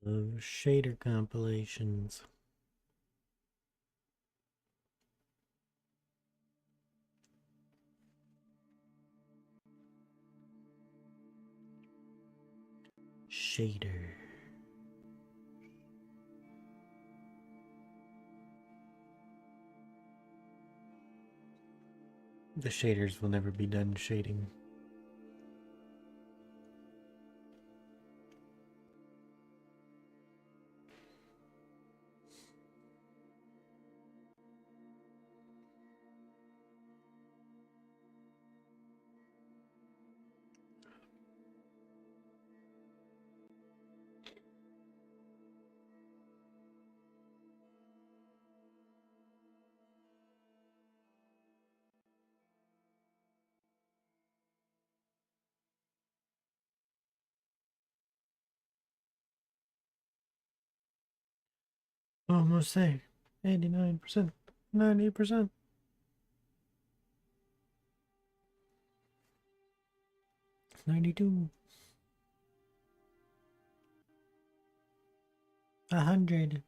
of shader compilations. Shader. The shaders will never be done shading. Almost there. 89%. 90%. 92. 100.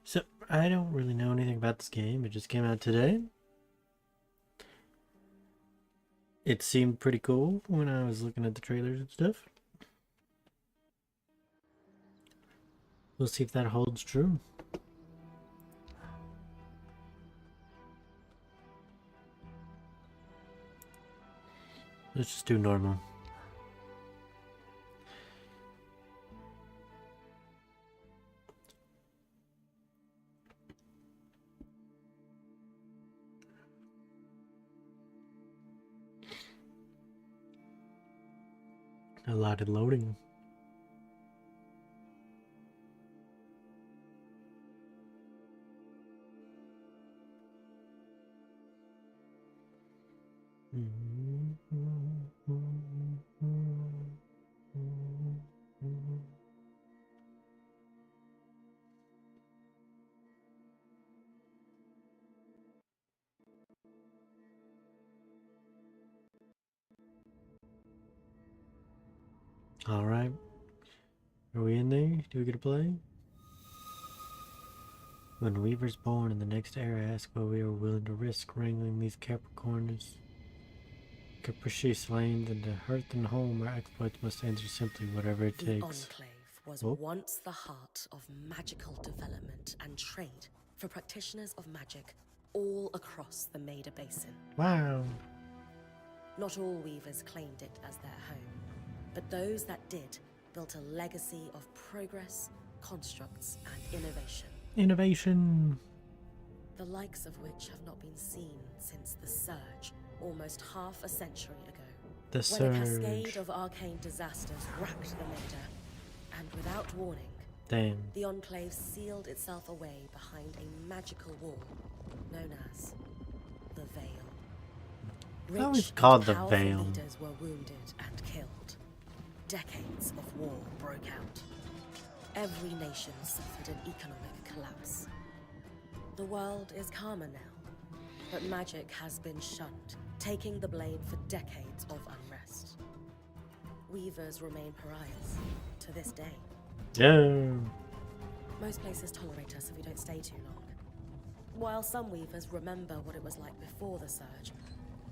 So, I don't really know anything about this game. It just came out today. It seemed pretty cool when I was looking at the trailers and stuff. We'll see if that holds true. Let's just do normal. A lot of loading. All right. Are we in there? Do we get to play? When Weaver's born in the next era, ask what we are willing to risk wrangling these Capricorns. Capricious lanes into hearth and home, our exploits must answer simply whatever it takes. The Enclave was once the heart of magical development and trade for practitioners of magic all across the Maida Basin. Wow. Not all weavers claimed it as their home, but those that did built a legacy of progress, constructs, and innovation. Innovation. The likes of which have not been seen since the Surge, almost half a century ago. The When Surge. a cascade of arcane disasters racked the Maida, and without warning, Damn. the Enclave sealed itself away behind a magical wall known as the Veil. I always Rich called and the powerful Veil. leaders were wounded and killed. Decades of war broke out. Every nation suffered an economic collapse. The world is calmer now, but magic has been shunned, taking the blame for decades of unrest. Weavers remain pariahs to this day. Yeah. Most places tolerate us if we don't stay too long. While some weavers remember what it was like before the Surge,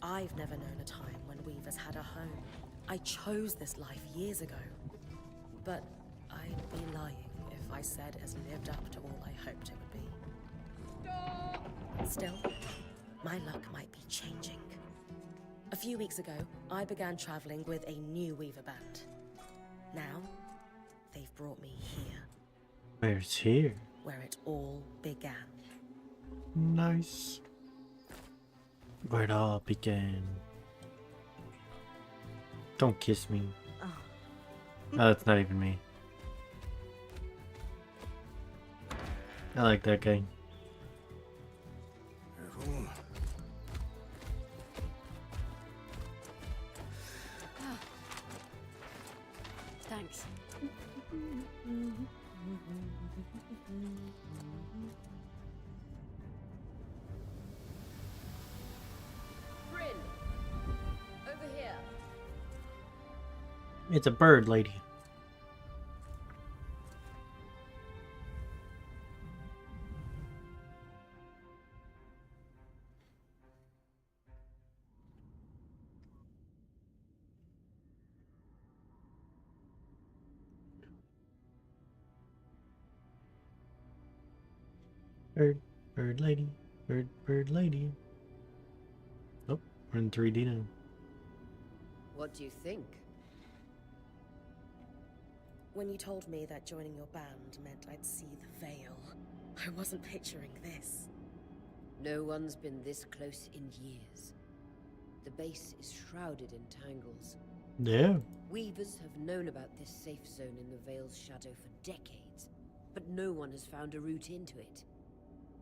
I've never known a time when weavers had a home. I chose this life years ago, but I'd be lying if I said it has lived up to all I hoped it would be. Still, my luck might be changing. A few weeks ago, I began traveling with a new weaver band. Now, they've brought me here. Where's here? Where it all began. Nice. Where it all began. Don't kiss me. Oh. Oh, that's not even me. I like that guy. Thanks. Bryn, over here. It's a bird lady. Bird, bird lady, bird lady. Oh, we're in 3D now. What do you think? When you told me that joining your band meant I'd see the veil, I wasn't picturing this. No one's been this close in years. The base is shrouded in tangles. Yeah. Weavers have known about this safe zone in the Veil's shadow for decades, but no one has found a route into it.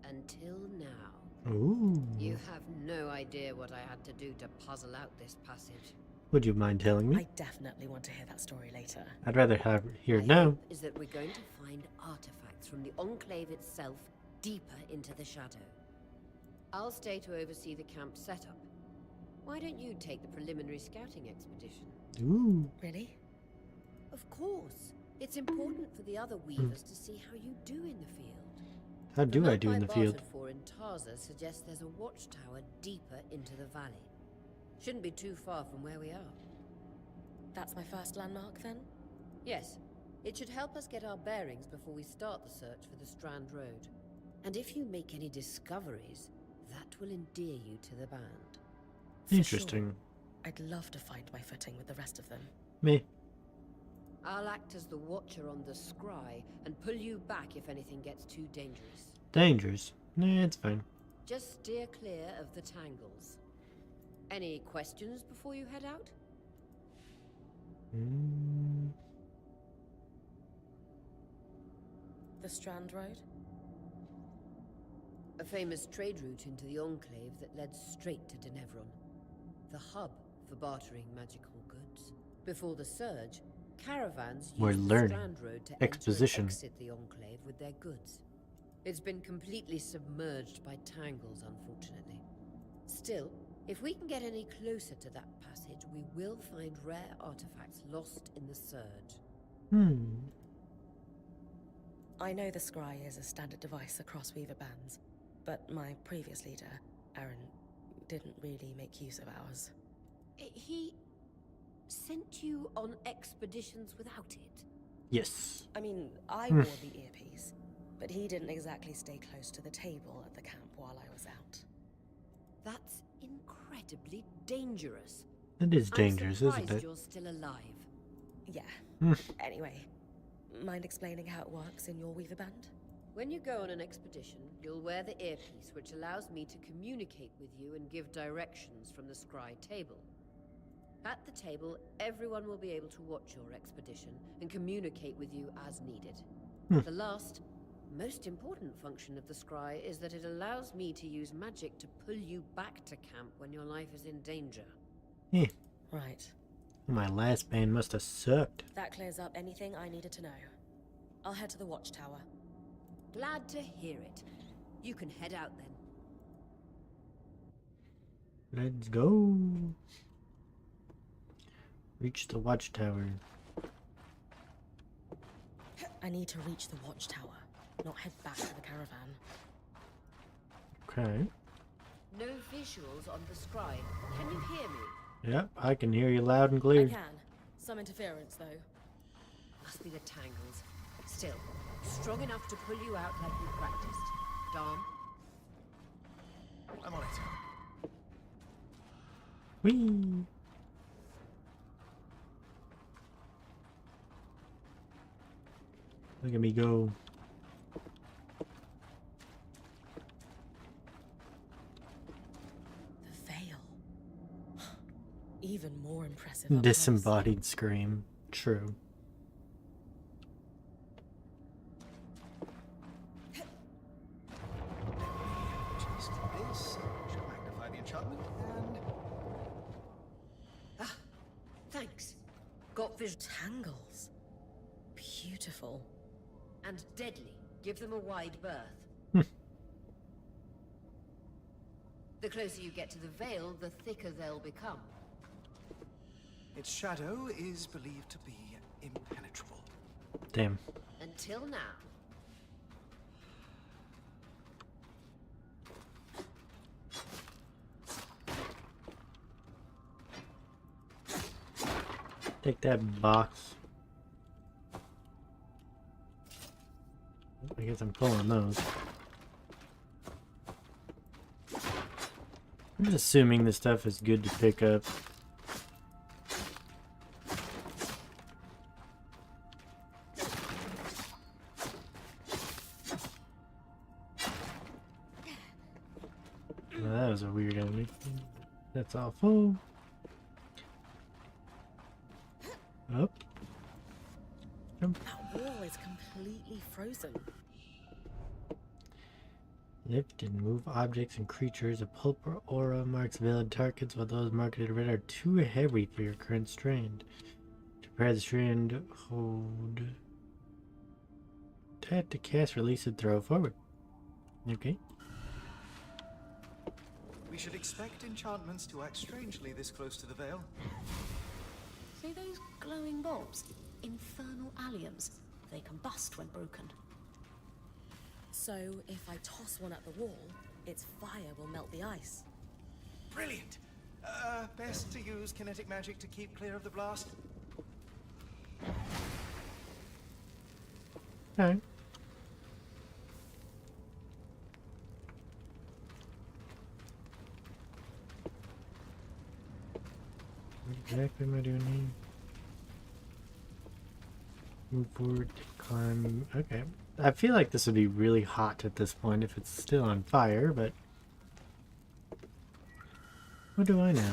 Until now. Ooh. You have no idea what I had to do to puzzle out this passage. Would you mind telling me? I definitely want to hear that story later. I'd rather hear it My now. hope is that we're going to find artifacts from the Enclave itself deeper into the shadow. I'll stay to oversee the camp setup. Why don't you take the preliminary scouting expedition? Ooh. Really? Of course. It's important for the other weavers to see how you do in the field. How do I do in the field? The map I bartered for in Tarza suggests there's a watchtower deeper into the valley. Shouldn't be too far from where we are. That's my first landmark, then? Yes. It should help us get our bearings before we start the search for the Strand Road. And if you make any discoveries, that will endear you to the band. For Interesting. sure. I'd love to find my footing with the rest of them. Me. I'll act as the watcher on the scry and pull you back if anything gets too dangerous. Dangerous. Nah, it's fine. Just steer clear of the tangles. Any questions before you head out? The Strand Road? A famous trade route into the Enclave that led straight to Denevron. The hub for bartering magical goods. Before the Surge, caravans We're used the learning. Strand Road to Exposition. enter and exit the Enclave with their goods. It's been completely submerged by tangles, unfortunately. Still, if we can get any closer to that passage, we will find rare artifacts lost in the Surge. I know the scry is a standard device across Weaver bands, but my previous leader, Aaron, didn't really make use of ours. He sent you on expeditions without it? Yes. I mean, I wore the earpiece, but he didn't exactly stay close to the table at the camp while I was out. That's incredibly dangerous. It is dangerous, I'm isn't surprised it? you're still alive. Yeah. Anyway, mind explaining how it works in your Weaver band? When you go on an expedition, you'll wear the earpiece, which allows me to communicate with you and give directions from the scry table. At the table, everyone will be able to watch your expedition and communicate with you as needed. The last, most important function of the scry is that it allows me to use magic to pull you back to camp when your life is in danger. Yeah. Right. My last band must have sucked. That clears up anything I needed to know. I'll head to the watchtower. Glad to hear it. You can head out then. Let's go. Reach the watchtower. I need to reach the watchtower, not head back to the caravan. Okay. No visuals on the scry. Can you hear me? Yep, I can hear you loud and I clear. can. Some interference, though. Must be the tangles. Still, strong enough to pull you out like you practiced. Dom? I'm on it. Whee! Look at me go. The veil. Even more impressive. up close. Disembodied scream. True. Just this. Shall magnify the enchantment and Thanks. Got vision. Tangles. Beautiful. And deadly. Give them a wide berth. The closer you get to the veil, the thicker they'll become. Its shadow is believed to be impenetrable. Damn. Until now. Take that box. I guess I'm pulling those. I'm just assuming this stuff is good to pick up. Well, that was a weird enemy. That's all full. Up. Jump. That wall is completely frozen. Lift and move objects and creatures. A pulper aura marks valid targets, while those marked in red are too heavy for your current strand. To prepare the strand, hold tab to cast, release, and throw forward. Okay. We should expect enchantments to act strangely this close to the veil. See those glowing bulbs? Infernal alliums. They combust when broken. So if I toss one at the wall, its fire will melt the ice. Brilliant! Best to use kinetic magic to keep clear of the blast. Alright. What exactly am I doing here? Move forward, climb. Okay. I feel like this would be really hot at this point if it's still on fire, but what do I know?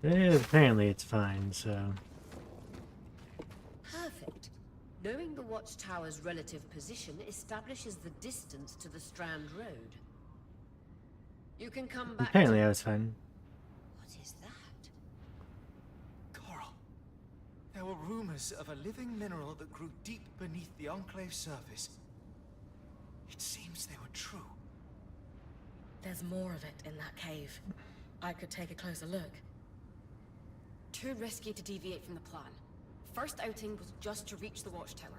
Apparently it's fine, so. Perfect. Knowing the watchtower's relative position establishes the distance to the Strand Road. You can come back. Apparently I was fine. What is that? Coral. There were rumors of a living mineral that grew deep beneath the Enclave's surface. It seems they were true. There's more of it in that cave. I could take a closer look. Too risky to deviate from the plan. First outing was just to reach the watchtower.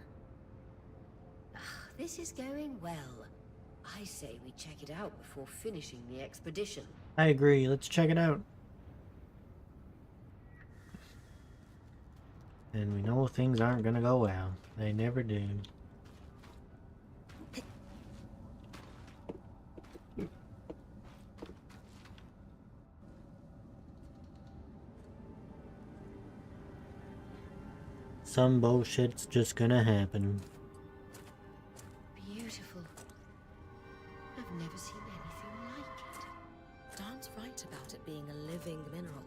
This is going well. I say we check it out before finishing the expedition. I agree. Let's check it out. And we know things aren't gonna go well. They never do. Some bullshit's just gonna happen. Beautiful. I've never seen anything like it. Dan's right about it being a living mineral.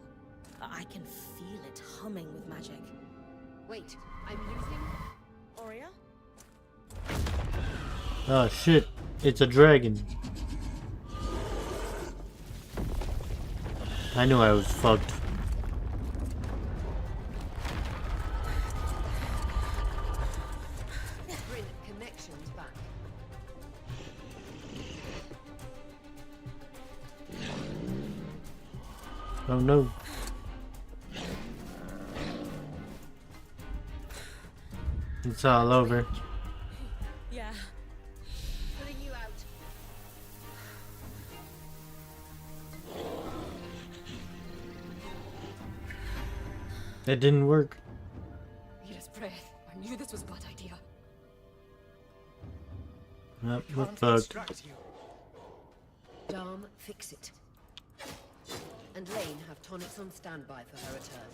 I can feel it humming with magic. Wait, I'm losing. Aurea? Oh shit, it's a dragon. I knew I was fucked. Bring connections back. Oh no. It's all over. Yeah. Pulling you out. It didn't work. Mira's breath. I knew this was a bad idea. Yep, we're Can't fucked. distract you. Dom, fix it. And Lane have tonics on standby for her return.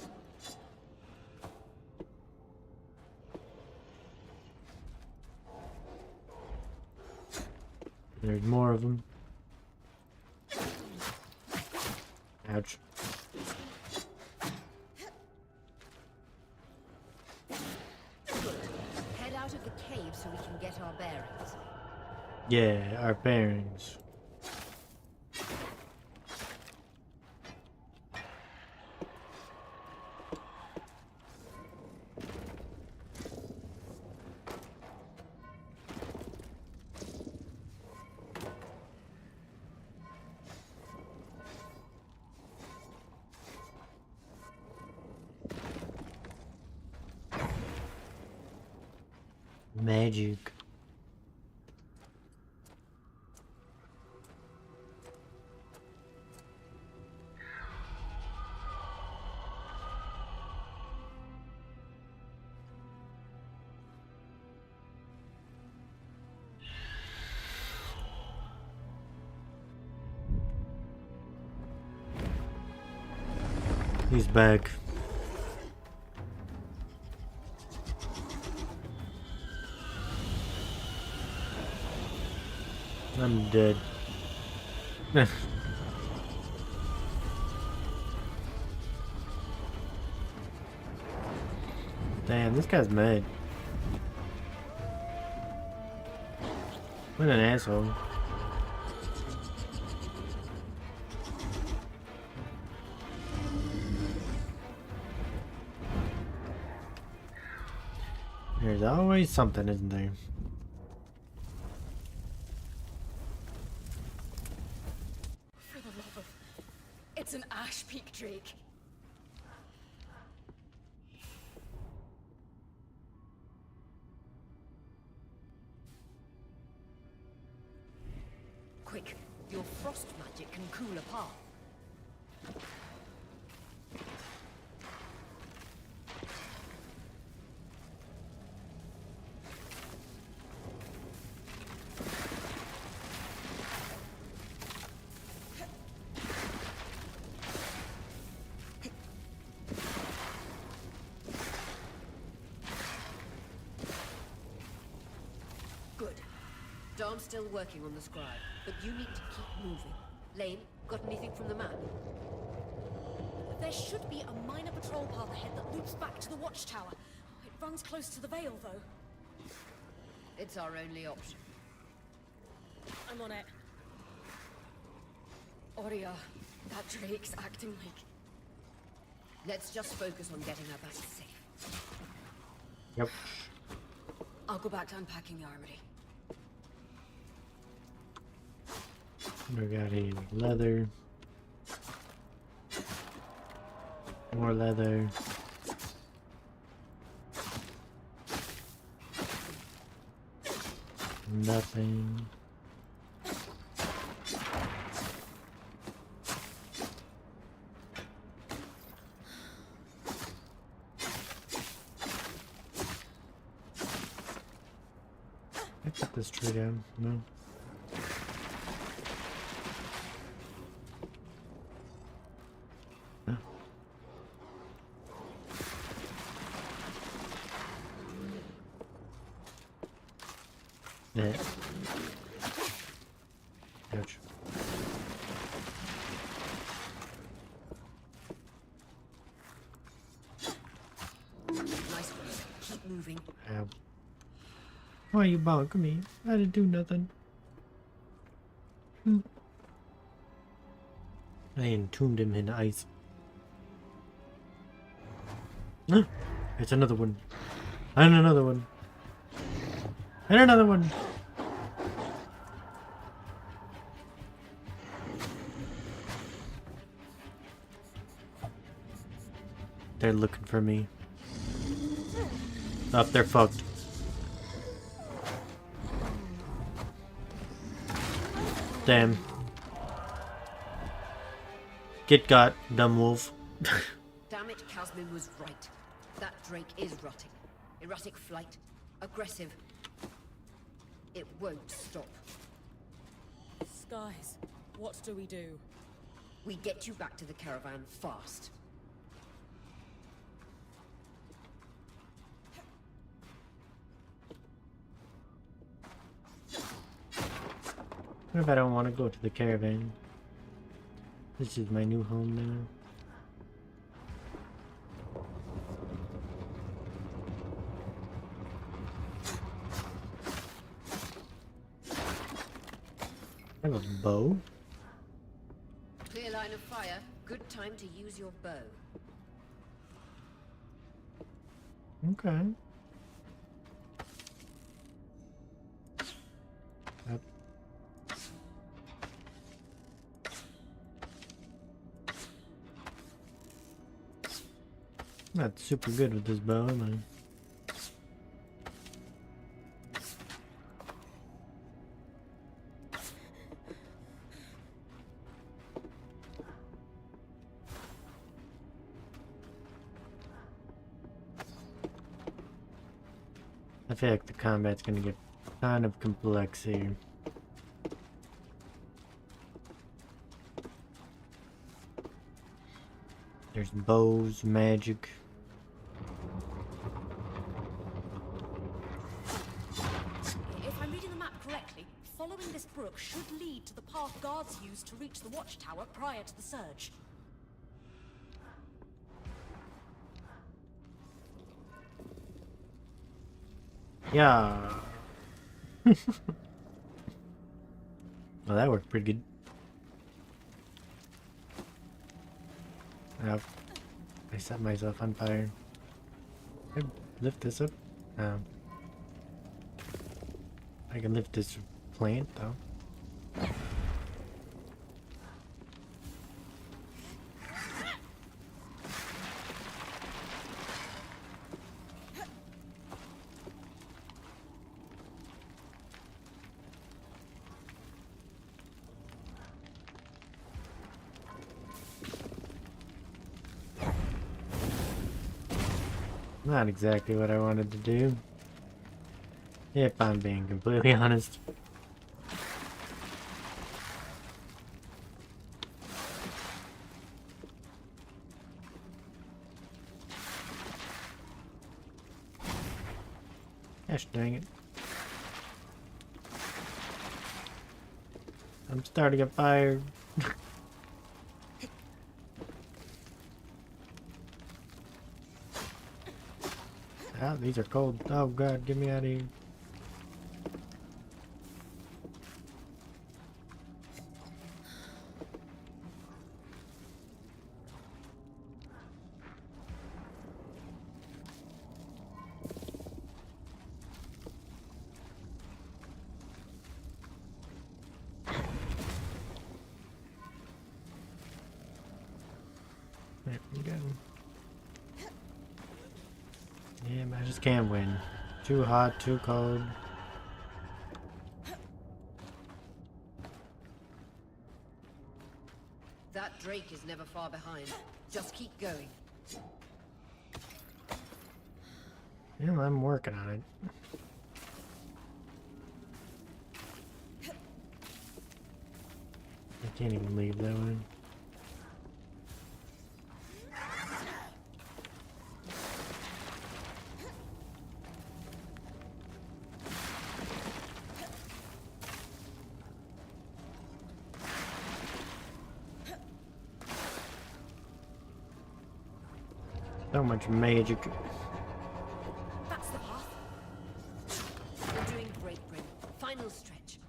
There's more of them. Ouch. Good. Head out of the cave so we can get our bearings. Yeah, our bearings. Magic. He's back. I'm dead. Damn, this guy's mad. What an asshole. There's always something, isn't there? For the love of... It's an ash peak drake. Quick, your frost magic can cool a path. Good. Dom's still working on the scribe, but you need to keep moving. Lane, got anything from the map? There should be a minor patrol path ahead that loops back to the watchtower. It runs close to the Vale, though. It's our only option. I'm on it. Oria, that drake's acting like... Let's just focus on getting her back safe. Yep. I'll go back to unpacking the armory. We got here leather. More leather. Nothing. I cut this tree down. No. Huh? Yeah. Ouch. Nice work. Keep moving. Ow. Why you bonk me? I didn't do nothing. I entombed him in ice. Huh? It's another one. And another one. And another one. They're looking for me. Oh, they're fucked. Damn. Get got, dumb wolf. Damn it, Casmin was right. That drake is rotting. Erratic flight. Aggressive. It won't stop. Skies, what do we do? We get you back to the caravan fast. What if I don't want to go to the caravan? This is my new home now. I have a bow. Clear line of fire. Good time to use your bow. Okay. Yep. Not super good with this bow, am I? I feel like the combat's gonna get kind of complex here. There's bows, magic. If I'm reading the map correctly, following this brook should lead to the path guards used to reach the watchtower prior to the surge. Yeah. Well, that worked pretty good. Oh, I set myself on fire. Can I lift this up? No. I can lift this plant though. Not exactly what I wanted to do, if I'm being completely honest. Gosh dang it. I'm starting a fire. Ah, these are cold. Oh god, get me out of here. There we go. Yeah, I just can't win. Too hot, too cold. That Drake is never far behind. Just keep going. Yeah, I'm working on it. I can't even leave that way. So much magic. That's the path. You're doing great, Bryn. Final stretch.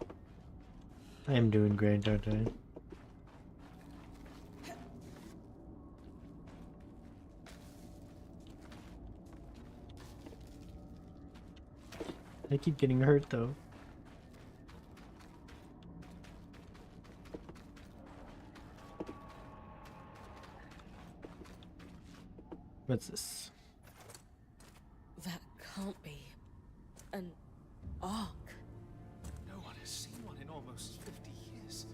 I am doing great, aren't I? I keep getting hurt though. What's this? That can't be an ark. No one has seen one in almost 50 years,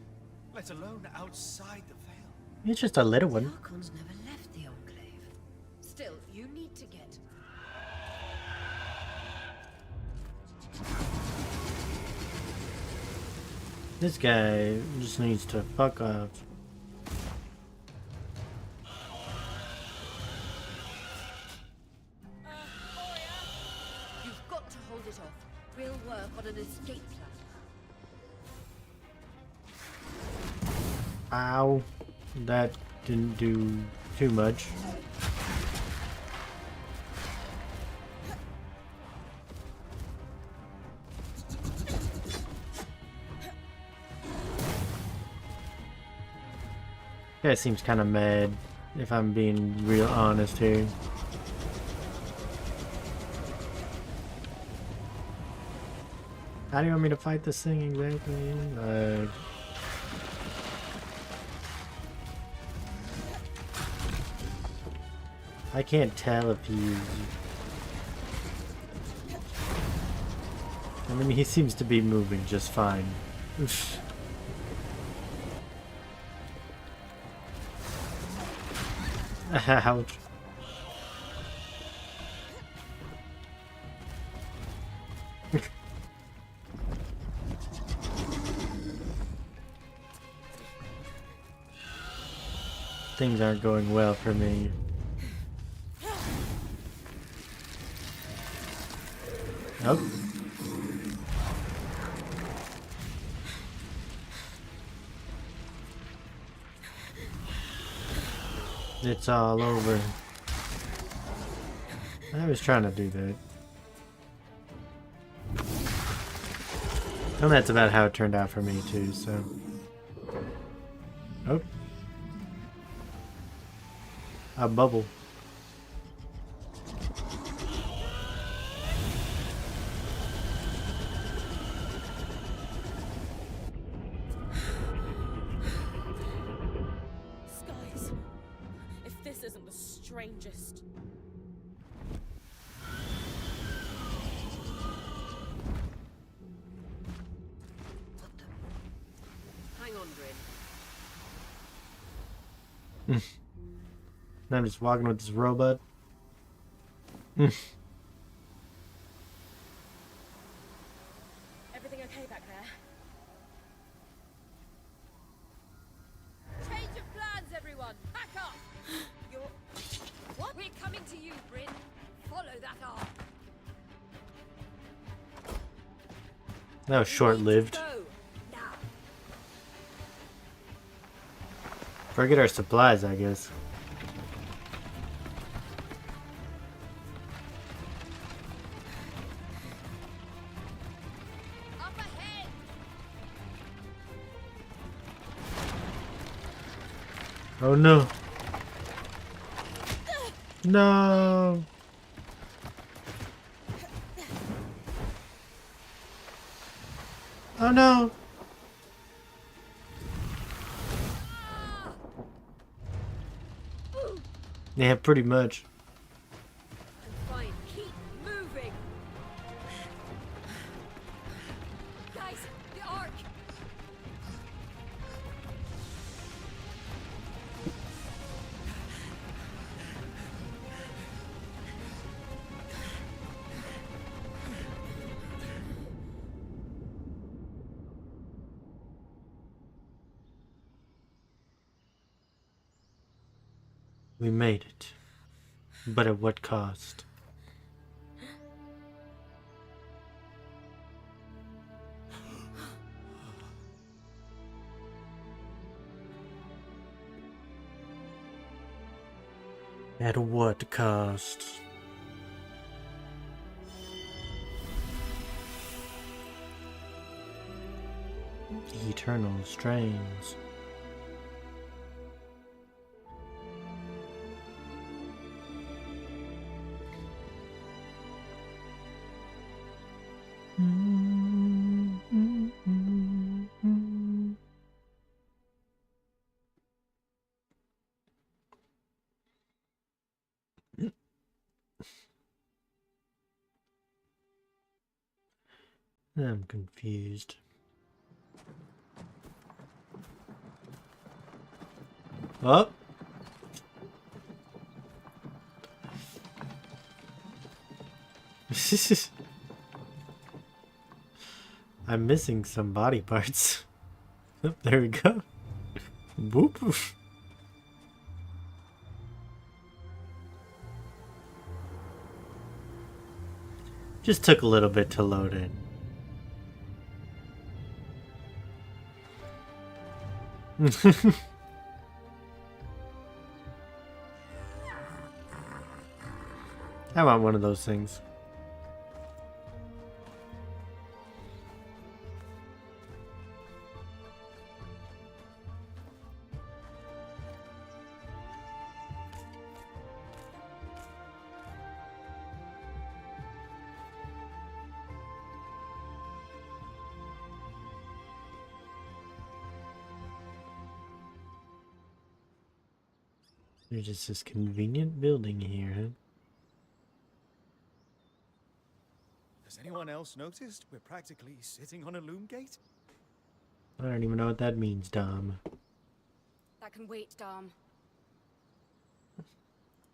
let alone outside the Veil. It's just a little The one. Archons never left the Enclave. Still, you need to get... This guy just needs to fuck off. You've got to hold it off. We'll work on an escape plan. Ow. That didn't do too much. Guy seems kind of mad, if I'm being real honest here. How do you want me to fight this thing exactly? I can't tell if he's... I mean, he seems to be moving just fine. Oof. Ouch. Things aren't going well for me. Nope. It's all over. I was trying to do that. And that's about how it turned out for me too, so. Oh. A bubble. Skies. If this isn't the strangest. Hang on, Bryn. And I'm just walking with this robot. Everything okay back there? Change of plans, everyone! Back up! You're... What? We're coming to you, Bryn. Follow that arm. That was short-lived. Go! Now! Forget our supplies, I guess. Up ahead! Oh no. No. Oh no. Yeah, pretty much. I'm fine. Keep moving! Guys, the arc! We made it. But at what cost? At what cost? The eternal strains. I'm confused. Oh! I'm missing some body parts. Oh, there we go. Whoop. Just took a little bit to load in. I want one of those things. There's just this convenient building here, huh? Has anyone else noticed we're practically sitting on a loom gate? I don't even know what that means, Dom. That can wait, Dom.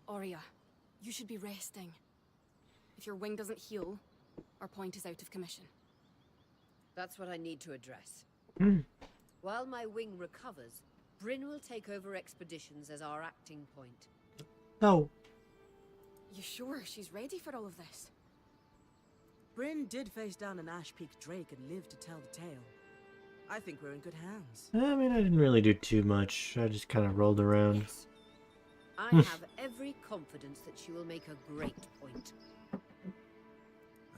Aurea, you should be resting. If your wing doesn't heal, our point is out of commission. That's what I need to address. Hmm. While my wing recovers, Bryn will take over expeditions as our acting point. No. You sure she's ready for all of this? Bryn did face down an Ash Peak Drake and lived to tell the tale. I think we're in good hands. I mean, I didn't really do too much. I just kind of rolled around. Yes. I have every confidence that she will make a great point.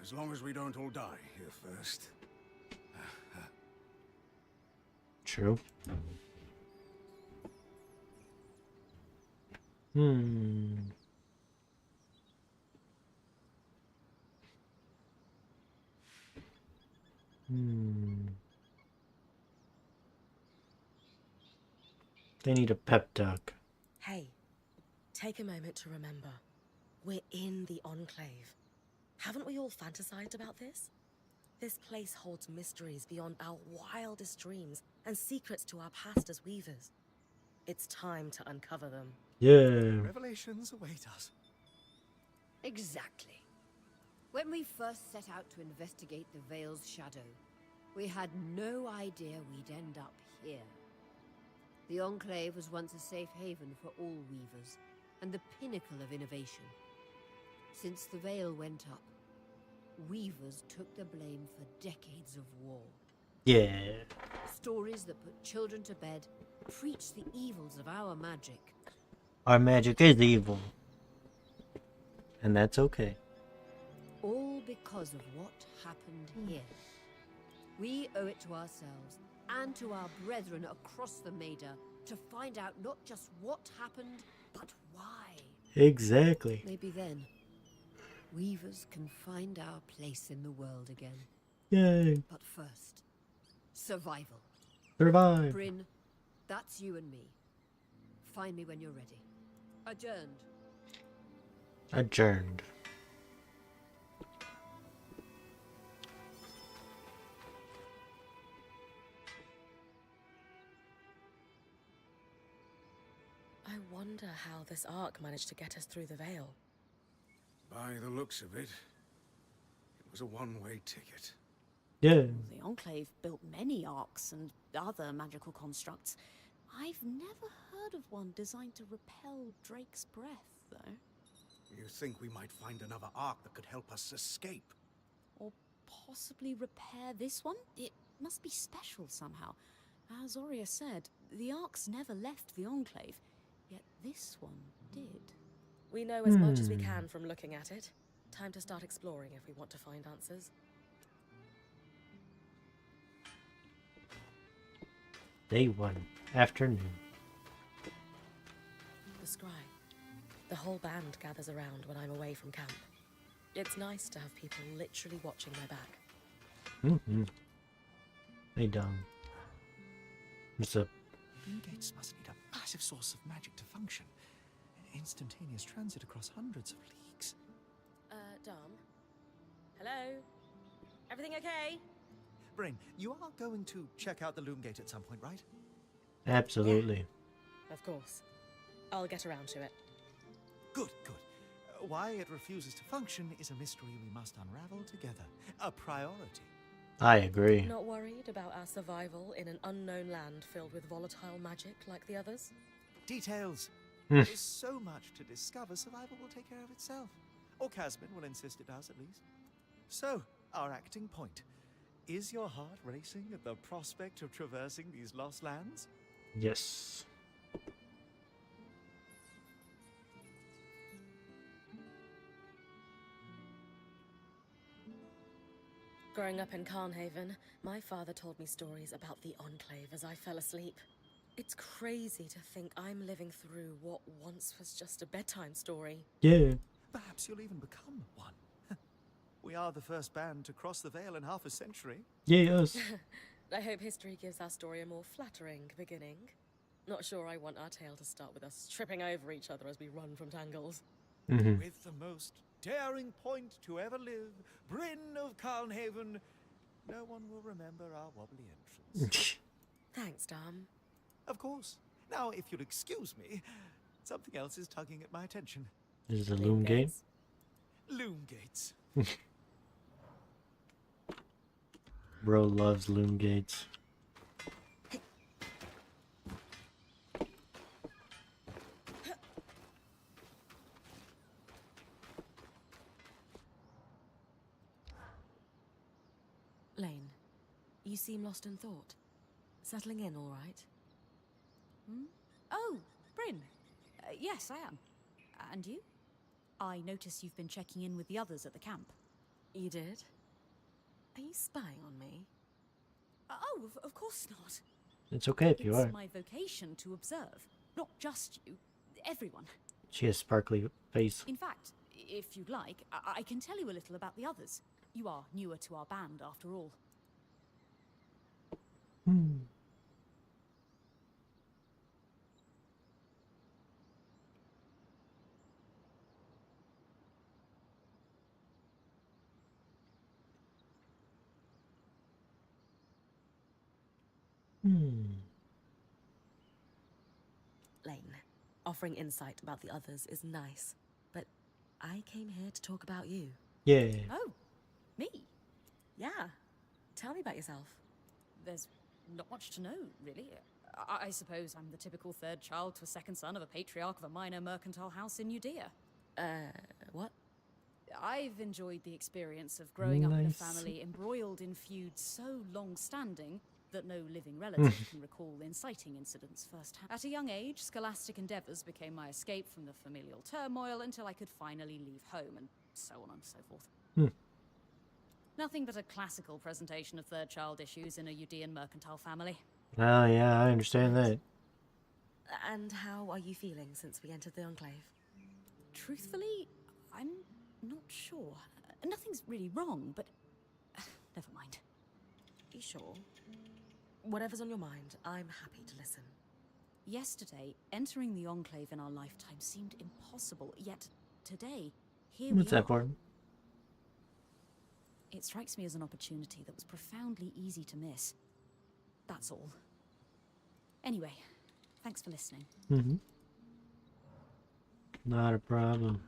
As long as we don't all die here first. True. Hmm. They need a pep talk. Hey, take a moment to remember. We're in the Enclave. Haven't we all fantasized about this? This place holds mysteries beyond our wildest dreams and secrets to our past as weavers. It's time to uncover them. Yeah. Revelations await us. Exactly. When we first set out to investigate the Veil's shadow, we had no idea we'd end up here. The Enclave was once a safe haven for all weavers, and the pinnacle of innovation. Since the Veil went up, weavers took the blame for decades of war. Yeah. Stories that put children to bed, preached the evils of our magic. Our magic is evil. And that's okay. All because of what happened here. We owe it to ourselves and to our brethren across the Maida to find out not just what happened, but why. Exactly. Maybe then, weavers can find our place in the world again. Yay. But first, survival. Survive. Bryn, that's you and me. Find me when you're ready. Adjourned. Adjourned. I wonder how this arc managed to get us through the Veil. By the looks of it, it was a one-way ticket. Yeah. The Enclave built many arcs and other magical constructs. I've never heard of one designed to repel Drake's breath, though. You think we might find another ark that could help us escape? Or possibly repair this one? It must be special somehow. As Aurea said, the arcs never left the Enclave, yet this one did. We know as much as we can from looking at it. Time to start exploring if we want to find answers. Day 1. Afternoon. The scry. The whole band gathers around when I'm away from camp. It's nice to have people literally watching my back. Hey, Dom. What's up? Loom gates must need a massive source of magic to function. Instantaneous transit across hundreds of leagues. Dom? Hello? Everything okay? Bryn, you are going to check out the loom gate at some point, right? Absolutely. Of course. I'll get around to it. Good, good. Why it refuses to function is a mystery we must unravel together. A priority. I agree. Not worried about our survival in an unknown land filled with volatile magic like the others? Details. There's so much to discover, survival will take care of itself. Or Casmin will insist it does, at least. So, our acting point. Is your heart racing at the prospect of traversing these lost lands? Yes. Growing up in Carnhaven, my father told me stories about the Enclave as I fell asleep. It's crazy to think I'm living through what once was just a bedtime story. Yeah. Perhaps you'll even become one. We are the first band to cross the Veil in half a century. Yes. I hope history gives our story a more flattering beginning. Not sure I want our tale to start with us tripping over each other as we run from tangles. With the most daring point to ever live, Bryn of Carnhaven, no one will remember our wobbly entrance. Thanks, Dom. Of course. Now, if you'll excuse me, something else is tugging at my attention. This is the loom gate. Gates. Loom gates. Bro loves loom gates. You seem lost in thought. Settling in all right? Oh, Bryn. Yes, I am. And you? I notice you've been checking in with the others at the camp. You did? Are you spying on me? Oh, of course not. It's okay if you are. It's my vocation to observe. Not just you, everyone. She has sparkly face. In fact, if you'd like, I can tell you a little about the others. You are newer to our band, after all. Lane, offering insight about the others is nice, but I came here to talk about you. Yeah. Oh, me? Yeah. Tell me about yourself. There's not much to know, really. I suppose I'm the typical third child to a second son of a patriarch of a minor mercantile house in Judea. What? I've enjoyed the experience of growing up in a Nice. family embroiled in feuds so long-standing that no living relative can recall inciting incidents firsthand. At a young age, scholastic endeavours became my escape from the familial turmoil until I could finally leave home, and so on and so forth. Nothing but a classical presentation of third child issues in a Judean mercantile family. Oh, yeah, I understand that. And how are you feeling since we entered the Enclave? Truthfully, I'm not sure. Nothing's really wrong, but never mind. You sure? Whatever's on your mind, I'm happy to listen. Yesterday, entering the Enclave in our lifetime seemed impossible, yet today, here What's we that are. for? It strikes me as an opportunity that was profoundly easy to miss. That's all. Anyway, thanks for listening. Not a problem.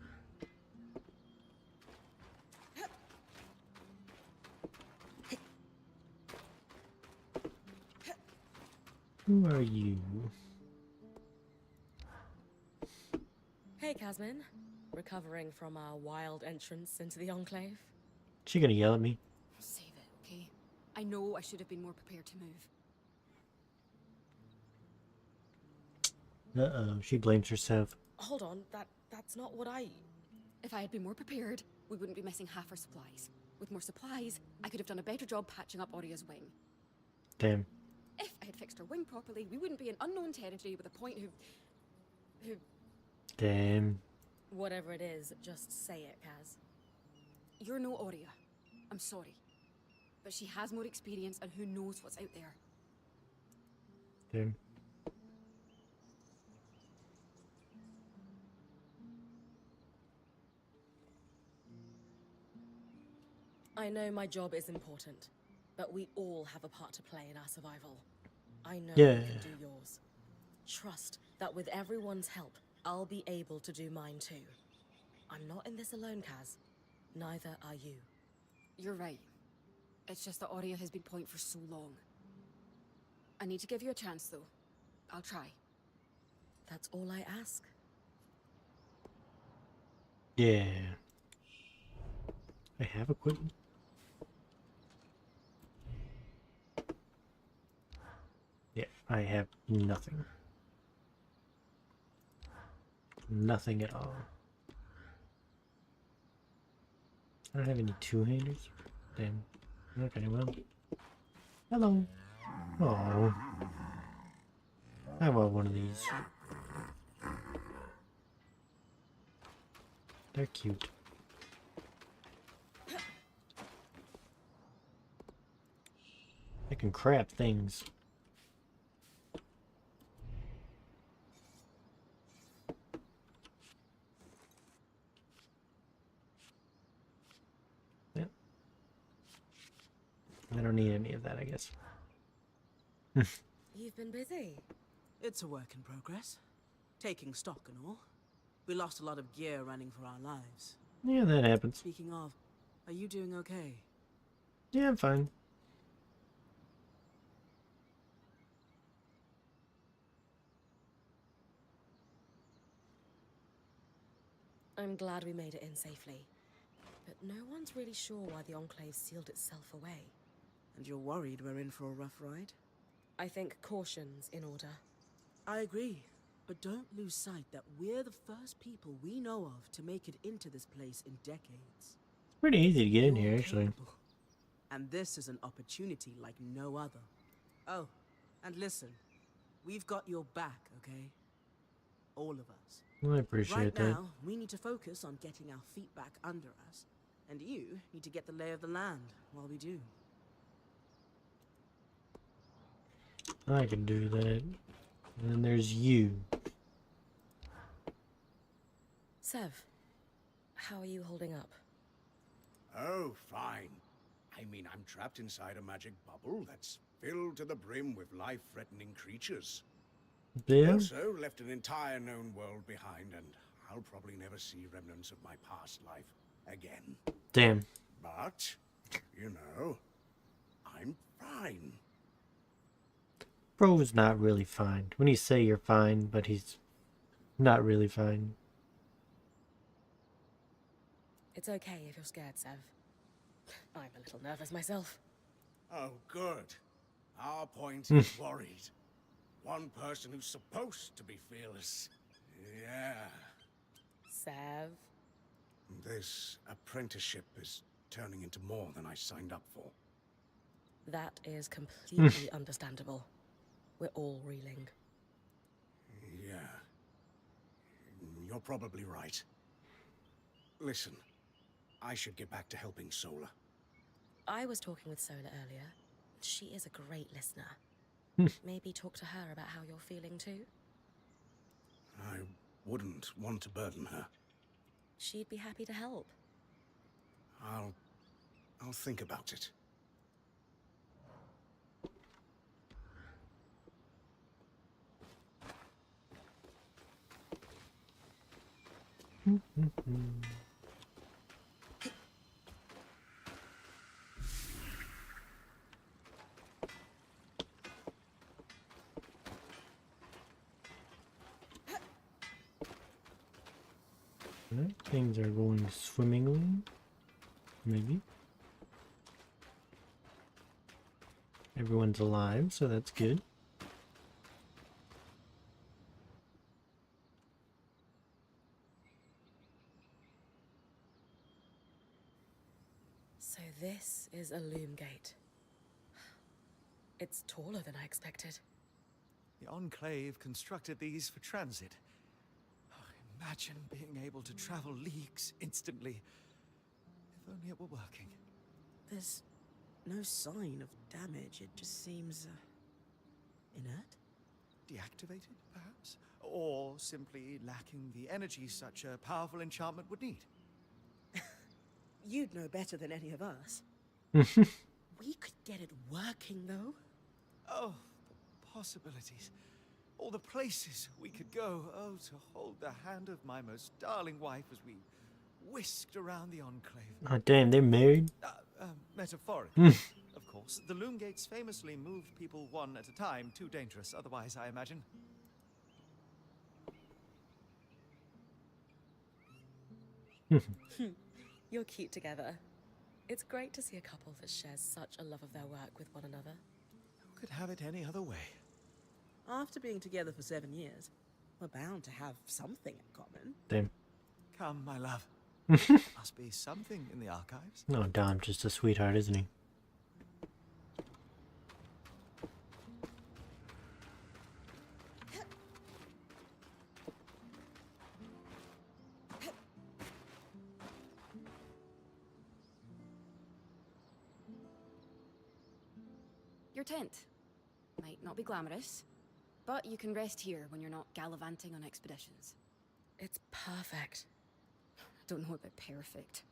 Who are you? Hey, Casmin. Recovering from our wild entrance into the Enclave? She gonna yell at me? Save it, okay? I know I should have been more prepared to move. Uh-oh, she blames herself. Hold on, that's not what I... If I had been more prepared, we wouldn't be missing half our supplies. With more supplies, I could have done a better job patching up Oria's wing. Damn. If I had fixed her wing properly, we wouldn't be in unknown territory with a point who... Damn. Whatever it is, just say it, Kaz. You're no Oria. I'm sorry. But she has more experience and who knows what's out there. Damn. I know my job is important, but we all have a part to play in our survival. I know Yeah. you can do yours. Trust that with everyone's help, I'll be able to do mine too. I'm not in this alone, Kaz. Neither are you. You're right. It's just that Oria has been point for so long. I need to give you a chance, though. I'll try. That's all I ask. Yeah. I have equipment. Yeah, I have nothing. Nothing at all. I don't have any two-handers. Damn. Okay, well. Hello. Oh. I want one of these. They're cute. I can craft things. Yeah. I don't need any of that, I guess. You've been busy. It's a work in progress. Taking stock and all. We lost a lot of gear running for our lives. Yeah, that happens. Speaking of, are you doing okay? Yeah, I'm fine. I'm glad we made it in safely. But no one's really sure why the Enclave sealed itself away. And you're worried we're in for a rough ride? I think caution's in order. I agree. But don't lose sight that we're the first people we know of to make it into this place in decades. It's pretty easy to get in You're here, actually. capable. And this is an opportunity like no other. Oh, and listen, we've got your back, okay? All of us. I appreciate Right that. now, we need to focus on getting our feet back under us. And you need to get the lay of the land while we do. I can do that. And then there's you. Sev, how are you holding up? Oh, fine. I mean, I'm trapped inside a magic bubble that's filled to the brim with life-threatening creatures. Yeah? Also, left an entire known world behind, and I'll probably never see remnants of my past life again. Damn. But, you know, I'm fine. Bro's not really fine. When you say you're fine, but he's not really fine. It's okay if you're scared, Sev. I'm a little nervous myself. Oh, good. Our point is worried. One person who's supposed to be fearless. Yeah. Sev? This apprenticeship is turning into more than I signed up for. That is completely understandable. We're all reeling. Yeah. You're probably right. Listen, I should get back to helping Sola. I was talking with Sola earlier. She is a great listener. Maybe talk to her about how you're feeling too? I wouldn't want to burden her. She'd be happy to help. I'll think about it. Alright, things are going swimmingly. Maybe. Everyone's alive, so that's good. So this is a loom gate. It's taller than I expected. The Enclave constructed these for transit. Oh, imagine being able to travel leagues instantly. If only it were working. There's no sign of damage. It just seems inert. Deactivated, perhaps? Or simply lacking the energy such a powerful enchantment would need. You'd know better than any of us. We could get it working, though. Oh, the possibilities. All the places we could go. Oh, to hold the hand of my most darling wife as we whisked around the Enclave. Oh damn, they're married? Metaphorically, of course. The loom gates famously moved people one at a time. Too dangerous otherwise, I imagine. You're cute together. It's great to see a couple that shares such a love of their work with one another. Who could have it any other way? After being together for 7 years, we're bound to have something in common. Damn. Come, my love. Must be something in the archives. No, Dom's just a sweetheart, isn't he? Your tent. Might not be glamorous, but you can rest here when you're not gallivanting on expeditions. It's perfect. I don't know about perfect.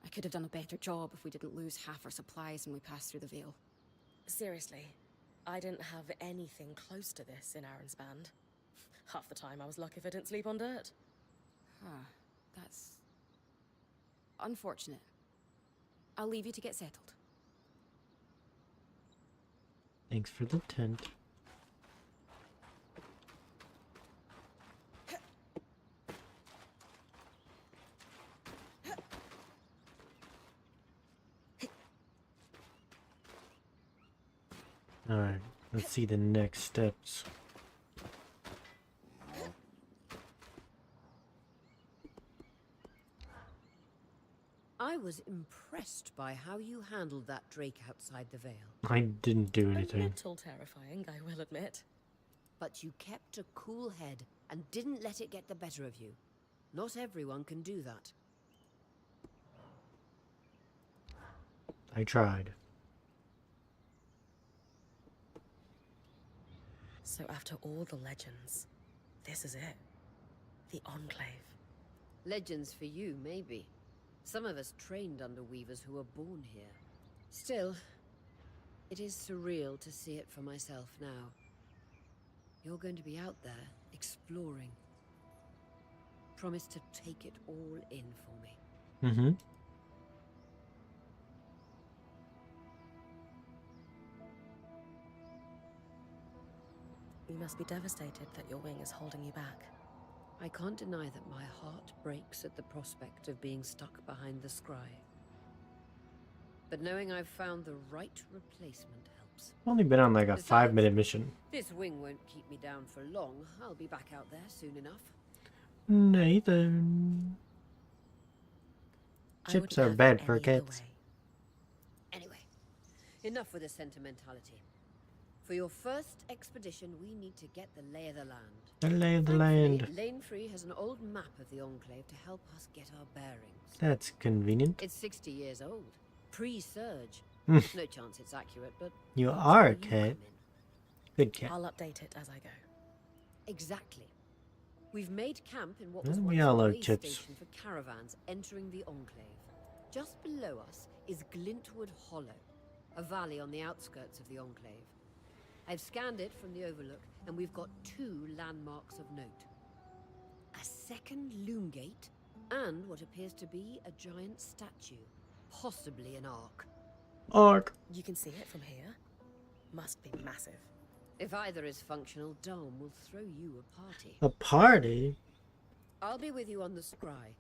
I could have done a better job if we didn't lose half our supplies when we passed through the Veil. Seriously, I didn't have anything close to this in Aaron's band. Half the time I was lucky if I didn't sleep on dirt. Huh, that's unfortunate. I'll leave you to get settled. Thanks for the tent. Alright, let's see the next steps. I was impressed by how you handled that drake outside the Vale. I didn't do A anything. little terrifying, I will admit. But you kept a cool head and didn't let it get the better of you. Not everyone can do that. I tried. So after all the legends, this is it. The Enclave. Legends for you, maybe. Some of us trained under weavers who were born here. Still, it is surreal to see it for myself now. You're going to be out there, exploring. Promise to take it all in for me. Mm-hmm. You must be devastated that your wing is holding you back. I can't deny that my heart breaks at the prospect of being stuck behind the scry. But knowing I've found the right replacement helps. Only been on like a Besides, 5-minute mission. This wing won't keep me down for long. I'll be back out there soon enough. Nathan. I Chips wouldn't are have bad it for any other cats. way. Anyway, enough with the sentimentality. For your first expedition, we need to get the lay of the land. The lay of the Thankfully, land. Lane Free has an old map of the Enclave to help us get our bearings. That's convenient. It's 60 years old. Pre-surge. Hmm. No chance it's accurate, but... You that's are where a come cat. in. Good cat. I'll update it as I go. Exactly. We've made camp in what Yeah, was we once all a like way chips. station for caravans entering the Enclave. Just below us is Glintwood Hollow, a valley on the outskirts of the Enclave. I've scanned it from the overlook, and we've got 2 landmarks of note. A second loom gate, and what appears to be a giant statue, possibly an ark. Ark. You can see it from here. Must be massive. If either is functional, Dom will throw you a party. A party? I'll be with you on the scry.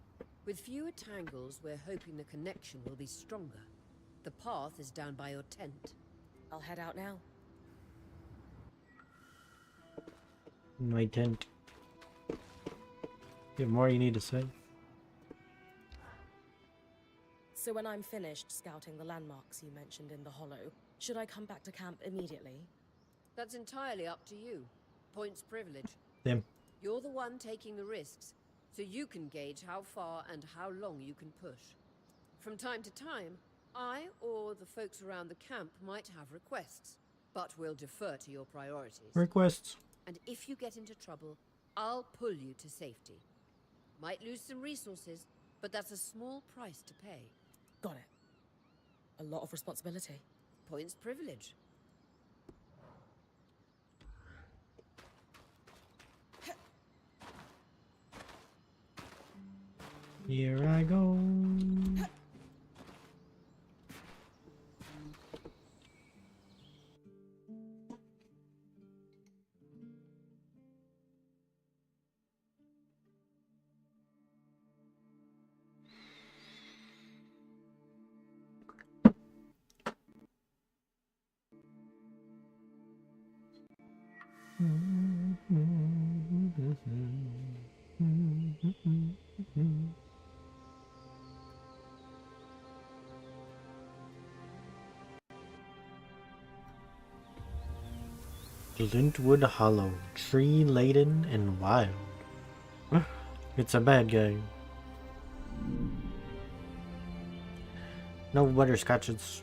With fewer tangles, we're hoping the connection will be stronger. The path is down by your tent. I'll head out now. My tent. You have more you need to say? So when I'm finished scouting the landmarks you mentioned in the hollow, should I come back to camp immediately? That's entirely up to you. Points privilege. Them. You're the one taking the risks, so you can gauge how far and how long you can push. From time to time, I or the folks around the camp might have requests, but we'll defer to your priorities. Requests. And if you get into trouble, I'll pull you to safety. Might lose some resources, but that's a small price to pay. Got it. A lot of responsibility. Points privilege. Here I go. Glintwood Hollow, tree laden and wild. It's a bad guy. No butterscotches.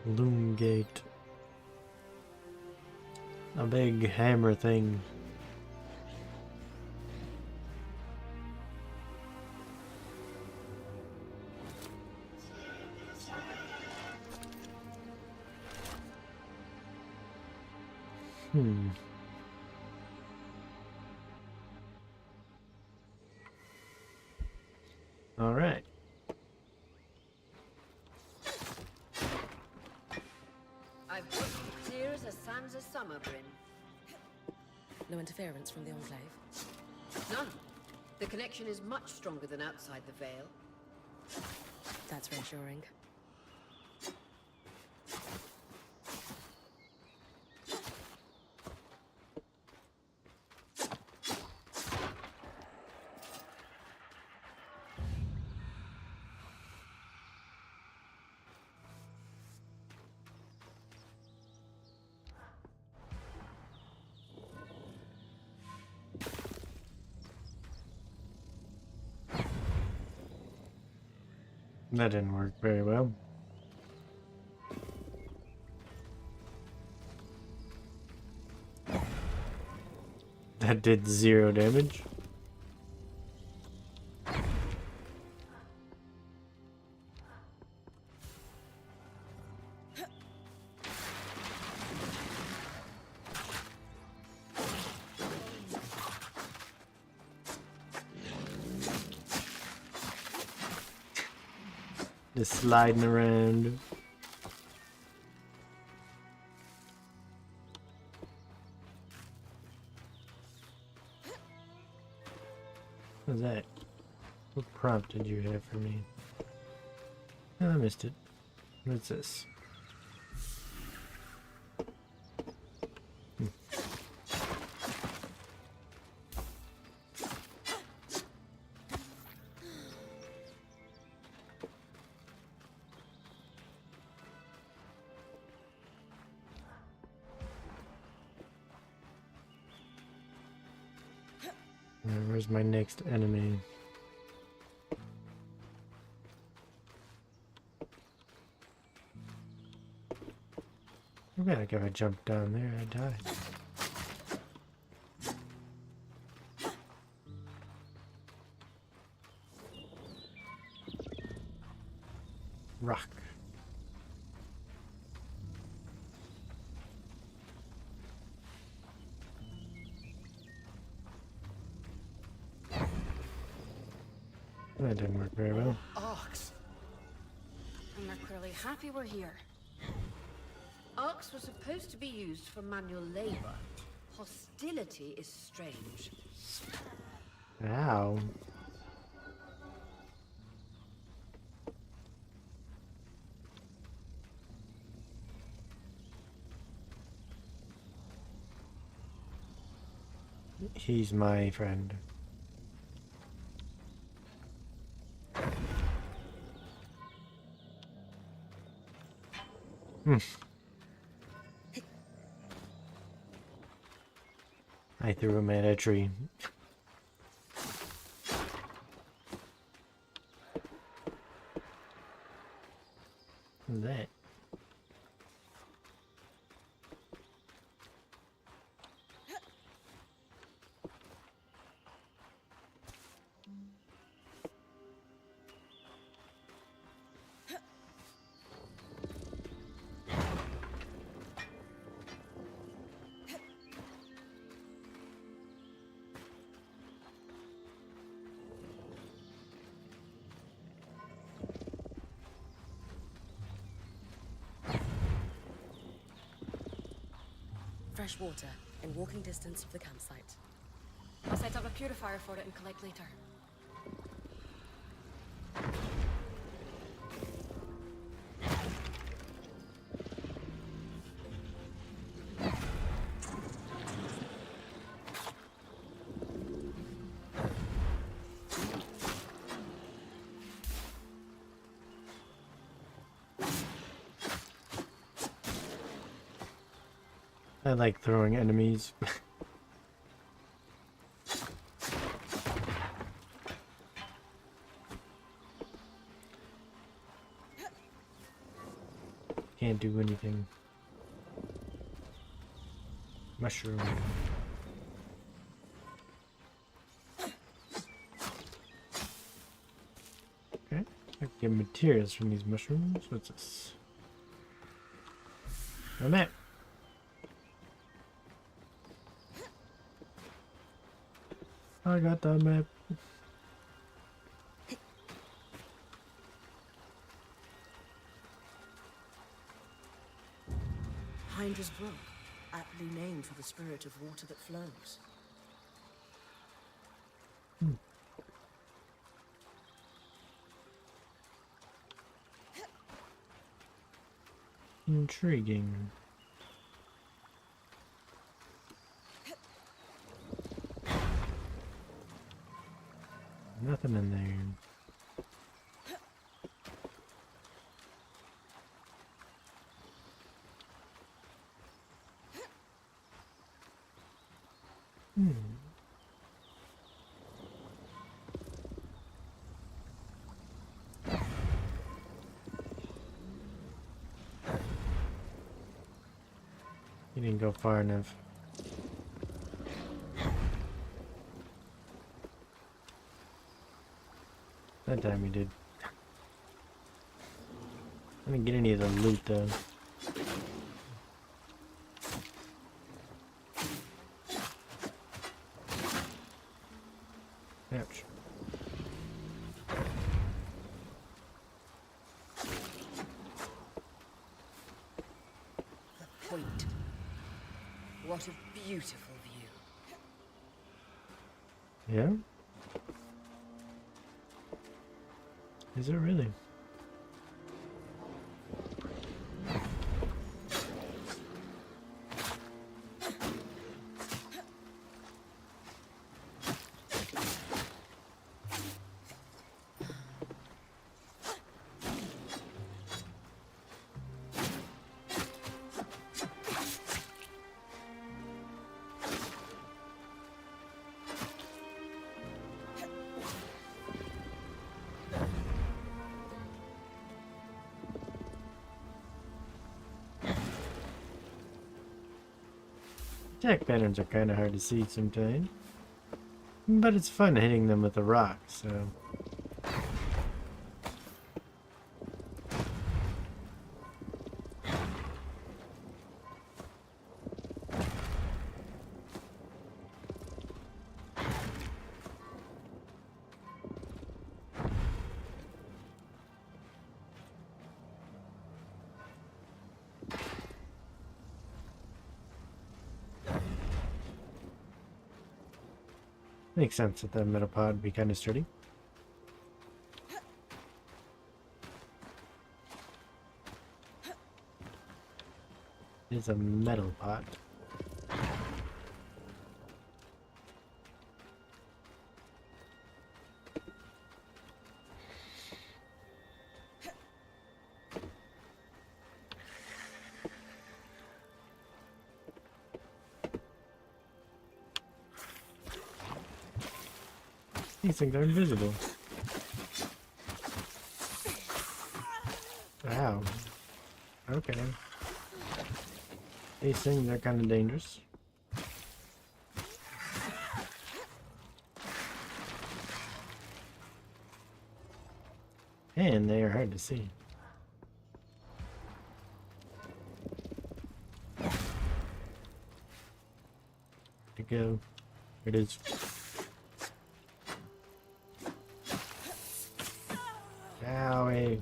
Loom gate. A big hammer thing. All right. I've put it clear as the sands of summer, Bryn. No interference from the Enclave? None. The connection is much stronger than outside the Veil. That's reassuring. That didn't work very well. That did 0 damage. Just sliding around. What's that? What prompt did you have for me? Oh, I missed it. What's this? Where's my next enemy? I feel like if I jumped down there, I'd die. Rock. That didn't work very well. Arcs! And they're clearly happy we're here. Arcs were supposed to be used for manual labor. Hostility is strange. Ow. He's my friend. I threw him at a tree. What's that? Fresh water in walking distance of the campsite. I'll set up a purifier for it and collect later. I like throwing enemies. Can't do anything. Mushroom. Okay, I can get materials from these mushrooms. What's this? A map. I got that map. Hydra's broke. aptly named for the spirit of water that flows. Intriguing. Nothing in there. He didn't go far enough. That time he did. I didn't get any of the loot though. Ouch. The point. What a beautiful view. Yeah? Is it really? Attack patterns are kind of hard to see sometimes, but it's fun hitting them with a rock, so... Makes sense that the metal pod would be kind of sturdy. It's a metal pot. These things are invisible. Wow. Okay. These things are kind of dangerous. And they are hard to see. To go. It is. Owie.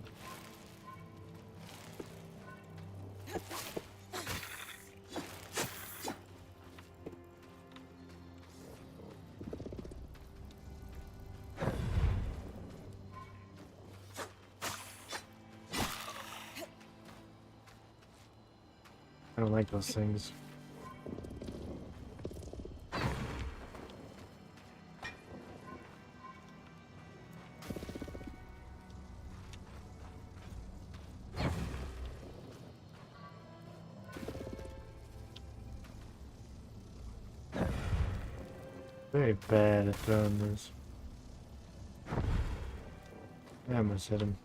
I don't like those things. Very bad at throwing this. I almost hit him.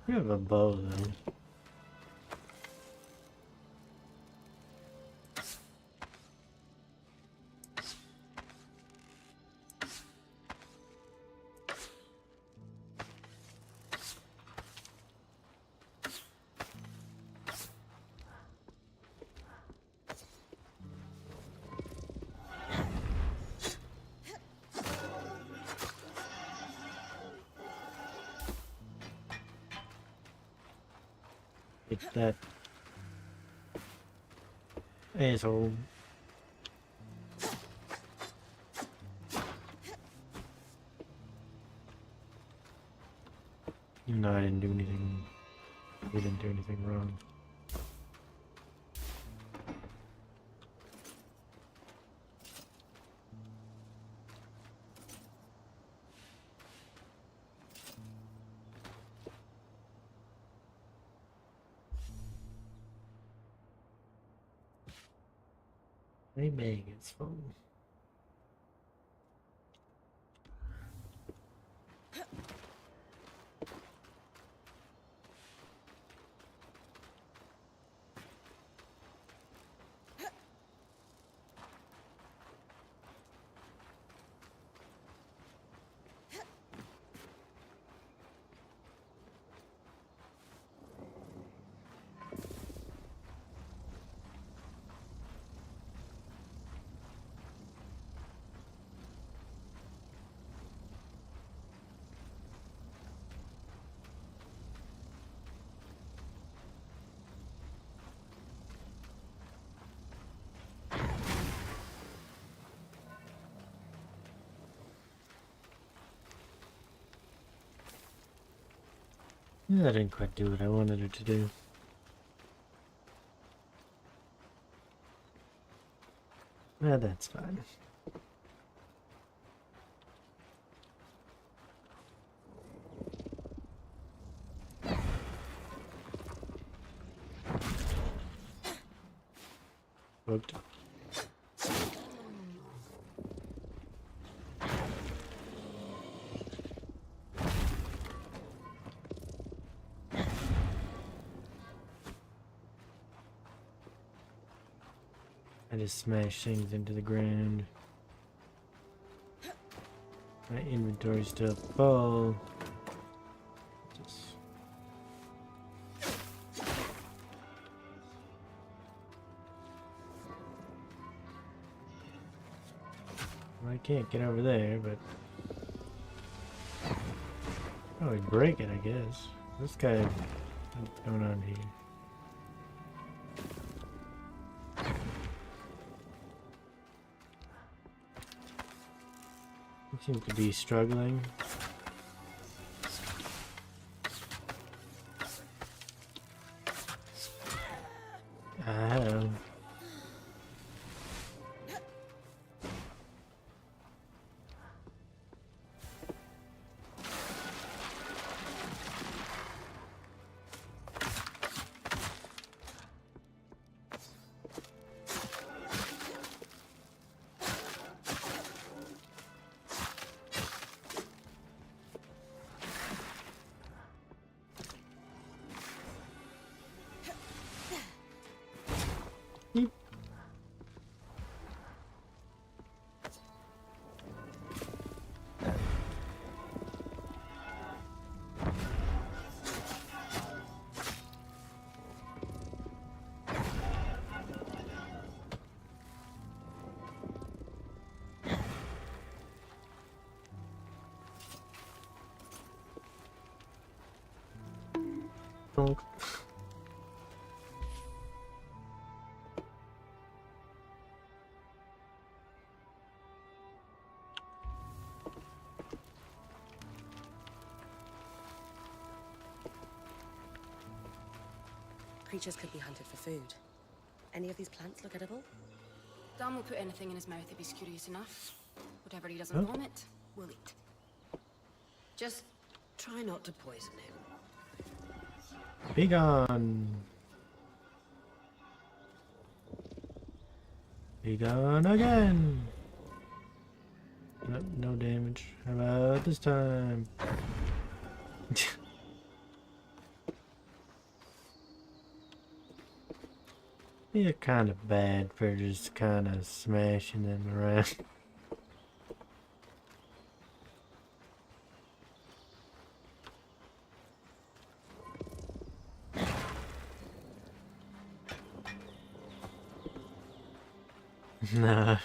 We have a bow though. Get that asshole. Even though I didn't do anything, we didn't do anything wrong. They beg its phone. Yeah, I didn't quite do what I wanted it to do. Yeah, that's fine. Booked. I just smash things into the ground. My inventory's still full. Just... Well, I can't get over there, but probably break it, I guess. This guy, what's going on here? He seems to be struggling. Oh. Beep. Donk. Creatures could be hunted for food. Any of these plants look edible? Dan will put anything in his mouth if he's curious enough. Whatever he doesn't Huh? vomit, we'll eat. Just try not to poison him. Be gone. Be gone again. Nope, no damage. How about this time? You're kind of bad for just kind of smashing them around. Nah.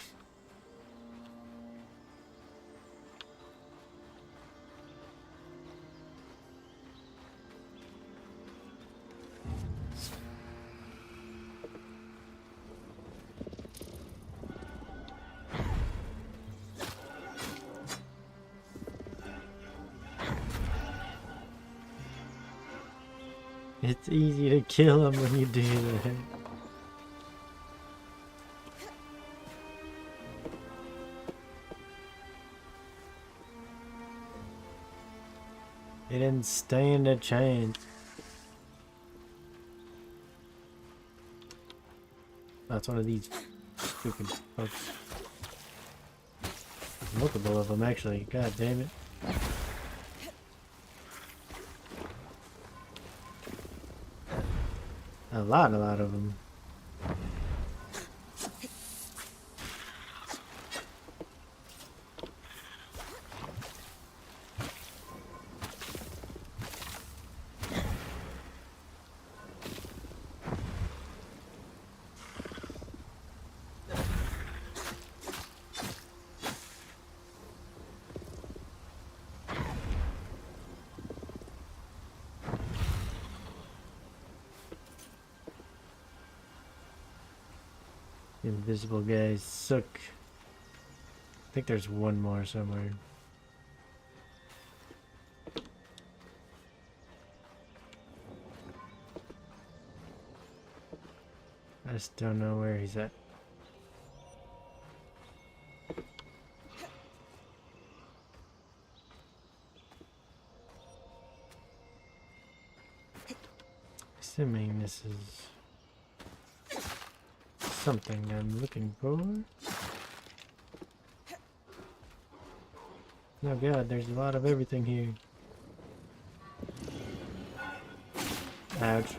It's easy to kill them when you do that. They didn't stand a chance. That's one of these stupid folks. Multiple of them, actually. God damn it. A lot of them. Invisible guys suck. I think there's one more somewhere. I just don't know where he's at. Assuming this is something I'm looking for. Oh god, there's a lot of everything here. Ouch.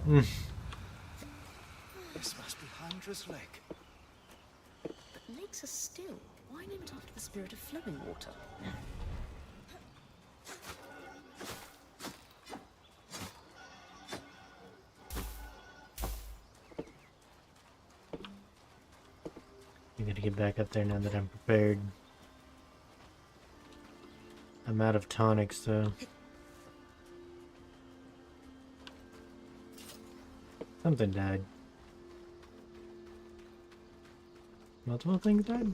This must be Hundra's Lake. But lakes are still. Why name it after the spirit of flowing water? I gotta get back up there now that I'm prepared. I'm out of tonics though. Something died. Multiple things died?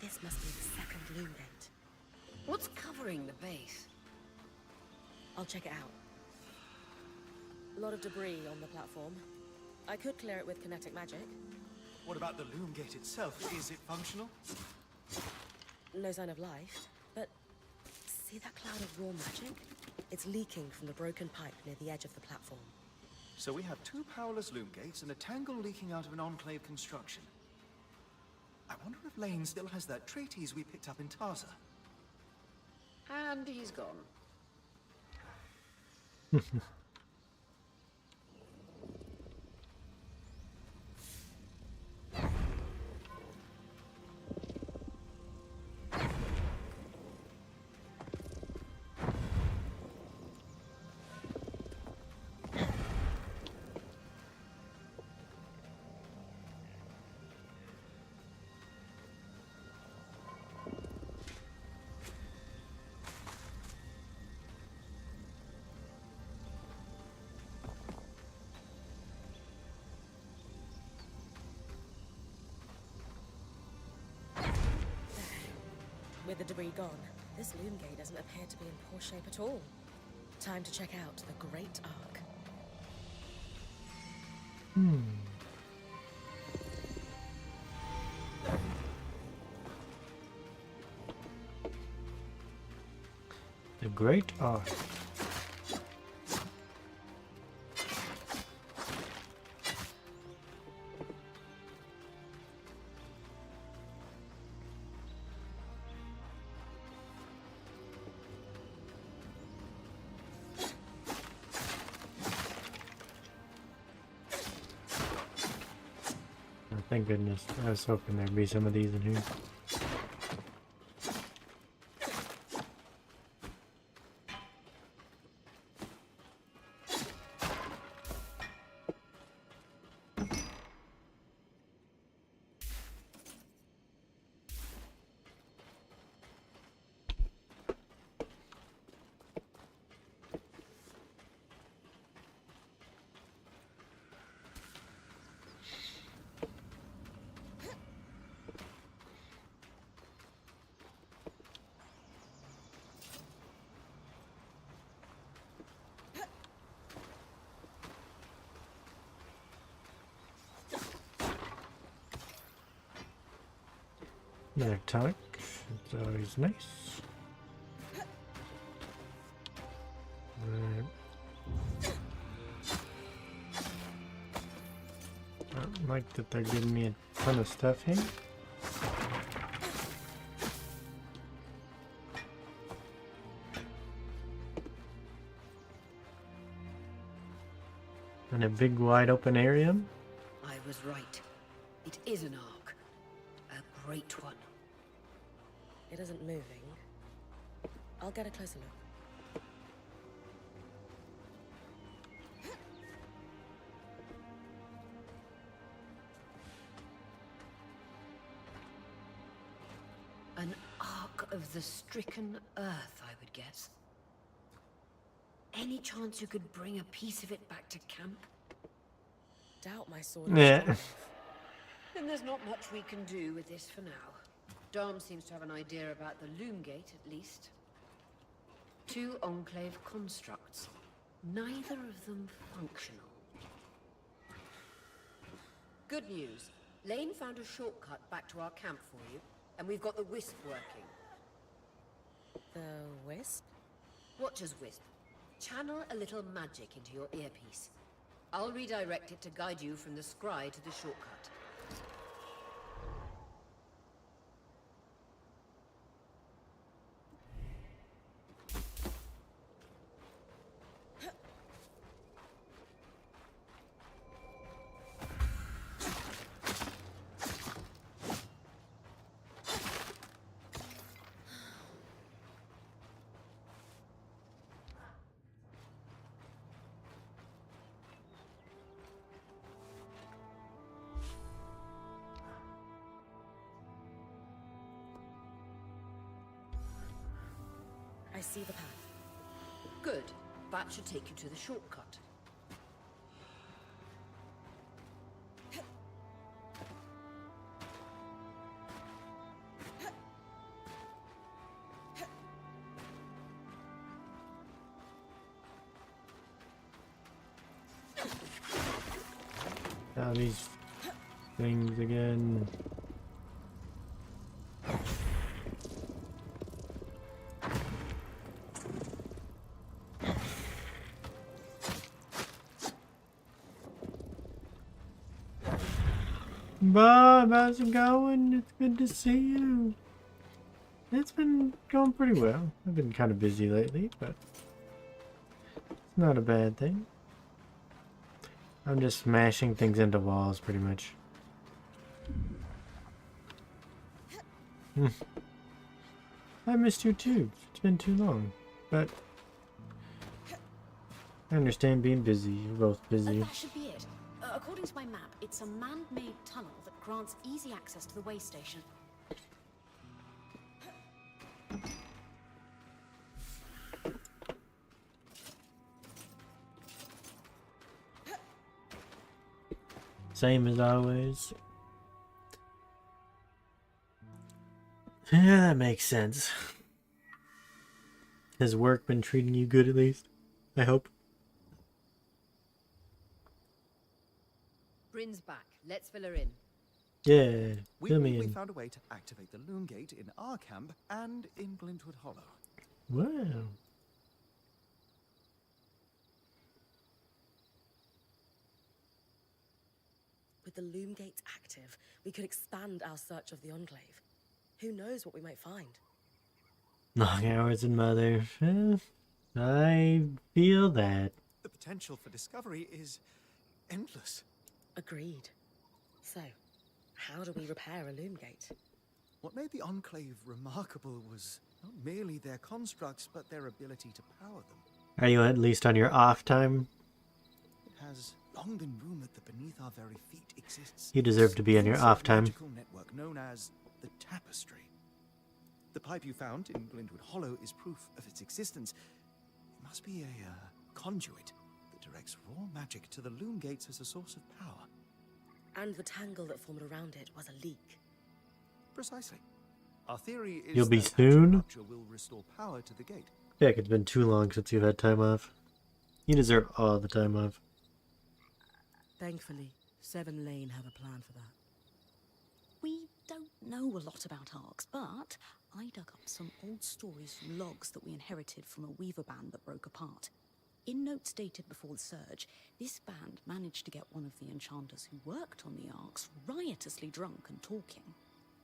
This must be the second loom gate. What's covering the base? I'll check it out. A lot of debris on the platform. I could clear it with kinetic magic. What about the loom gate itself? Is it functional? No sign of life, but see that cloud of raw magic? It's leaking from the broken pipe near the edge of the platform. So we have two powerless loom gates and a tangle leaking out of an enclave construction. I wonder if Lane still has that treatise we picked up in Tarza. And he's gone. With the debris gone, this loom gate doesn't appear to be in poor shape at all. Time to check out the Great Ark. The Great Ark. Oh, thank goodness. I was hoping there'd be some of these in here. Another tonic. It's always nice. Right. I don't like that they're giving me a ton of stuff here. And a big wide open area. I was right. It is an ark. A great one. It isn't moving. I'll get a closer look. An ark of the stricken earth, I would guess. Any chance you could bring a piece of it back to camp? Doubt my sword is Yeah. strong enough. Then there's not much we can do with this for now. Dom seems to have an idea about the loom gate, at least. 2 Enclave constructs. Neither of them functional. Good news. Lane found a shortcut back to our camp for you, and we've got the Wisp working. The wisp? Watcher's Wisp. Channel a little magic into your earpiece. I'll redirect it to guide you from the scry to the shortcut. I see the path. Good. That should take you to the shortcut. Now these things again. Bob, how's it going? It's good to see you. It's been going pretty well. I've been kind of busy lately, but it's not a bad thing. I'm just smashing things into walls, pretty much. I missed you too. It's been too long, but I understand being busy. You're both busy. That should be it. According to my map, it's a man-made tunnel that grants easy access to the way station. Same as always. Yeah, that makes sense. Has work been treating you good at least? I hope. Bryn's back. Let's fill her in. Yeah, We fill me believe we in. found a way to activate the loom gate in our camp and in Glintwood Hollow. Wow. With the loom gates active, we could expand our search of the Enclave. Who knows what we might find? Long hours and mother. I feel that. The potential for discovery is endless. Agreed. So, how do we repair a loom gate? What made the Enclave remarkable was not merely their constructs, but their ability to power them. Are you at least on your off time? It has long been rumored that beneath our very feet exists You deserve to be on your ancient off time. magical network known as the Tapestry. The pipe you found in Glintwood Hollow is proof of its existence. It must be a conduit that directs raw magic to the loom gates as a source of power. And the tangle that formed around it was a leak. Precisely. Our theory is You'll be that soon? magic rupture will restore power to the gate. Heck, it's been too long since you've had time off. You deserve all the time off. Thankfully, Seven Lane have a plan for that. We don't know a lot about arcs, but I dug up some old stories from logs that we inherited from a weaver band that broke apart. In notes dated before the surge, this band managed to get one of the enchanters who worked on the arcs riotously drunk and talking.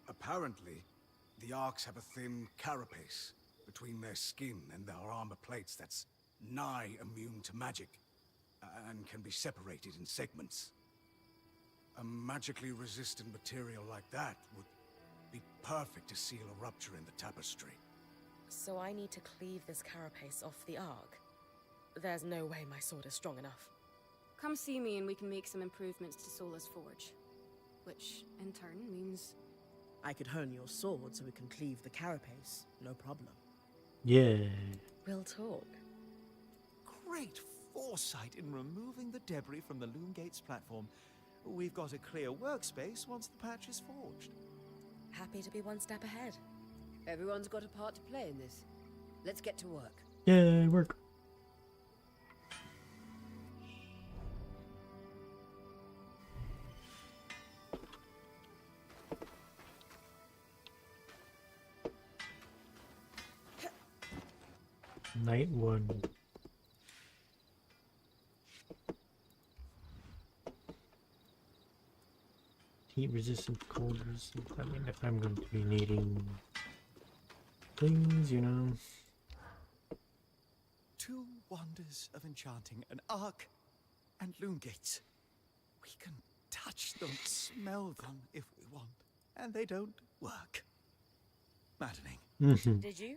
Apparently, the Arks have a thin carapace between their skin and their armor plates that's nigh immune to magic, and can be separated in segments. A magically resistant material like that would be perfect to seal a rupture in the tapestry. So I need to cleave this carapace off the arc. There's no way my sword is strong enough. Come see me and we can make some improvements to Sola's forge. Which, in turn, means... I could hone your sword so we can cleave the carapace, no problem. Yeah. We'll talk. Great foresight in removing the debris from the Loom Gates platform. We've got a clear workspace once the patch is forged. Happy to be one step ahead. Everyone's got a part to play in this. Let's get to work. Yay, work. Night 1. Heat resistant, cold resistant. I mean, if I'm going to be needing things, you know. Two wonders of enchanting, an arc and Loom Gates. We can touch them, smell them if we want, and they don't work. Maddening. Did you?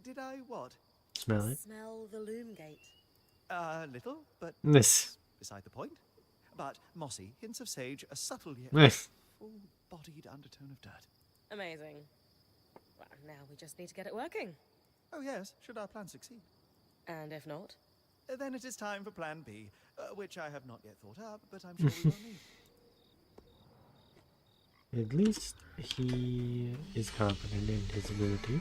Did I what? Smell it. Smell the loom gate. Little, but This. beside the point. But mossy, hints of sage, a subtle yet Nice. full-bodied undertone of dirt. Amazing. Well, now we just need to get it working. Oh yes, should our plan succeed. And if not? Then it is time for Plan B, which I have not yet thought up, but I'm sure we will need. At least he is confident in his ability.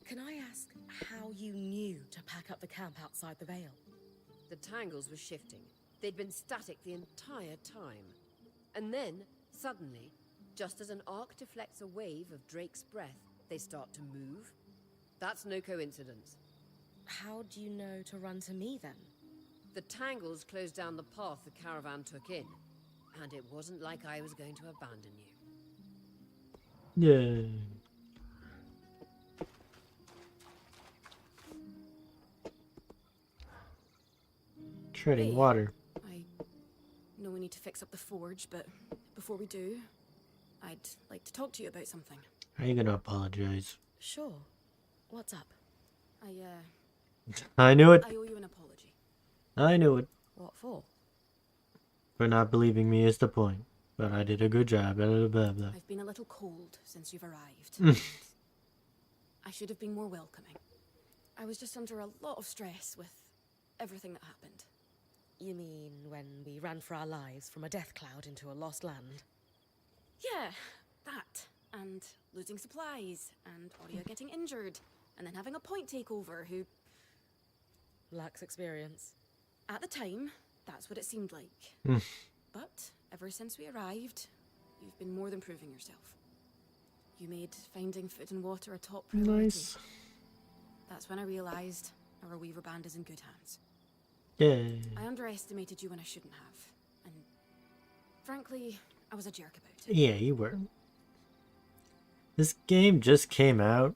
Can I ask how you knew to pack up the camp outside the Vale? The tangles were shifting. They'd been static the entire time. And then, suddenly, just as an arc deflects a wave of Drake's breath, they start to move. That's no coincidence. How do you know to run to me then? The tangles closed down the path the caravan took in. And it wasn't like I was going to abandon you. Yay. Treading Hey. water. I know we need to fix up the forge, but before we do, I'd like to talk to you about something. How are you gonna apologize? Sure. What's up? I knew it. I owe you an apology. I knew it. What for? For not believing me is the point. But I did a good job. Blah, blah, blah, blah. I've been a little cold since you've arrived. Mm. and I should have been more welcoming. I was just under a lot of stress with everything that happened. You mean when we ran for our lives from a death cloud into a lost land? Yeah, that. And losing supplies, and Aurea getting injured, and then having a point takeover who, Lacks experience. at the time, that's what it seemed like. Mm. But ever since we arrived, you've been more than proving yourself. You made finding food and water a top priority. Nice. That's when I realized our Weaver band is in good hands. Yay. I underestimated you when I shouldn't have. And frankly, I was a jerk about it. Yeah, you were. This game just came out.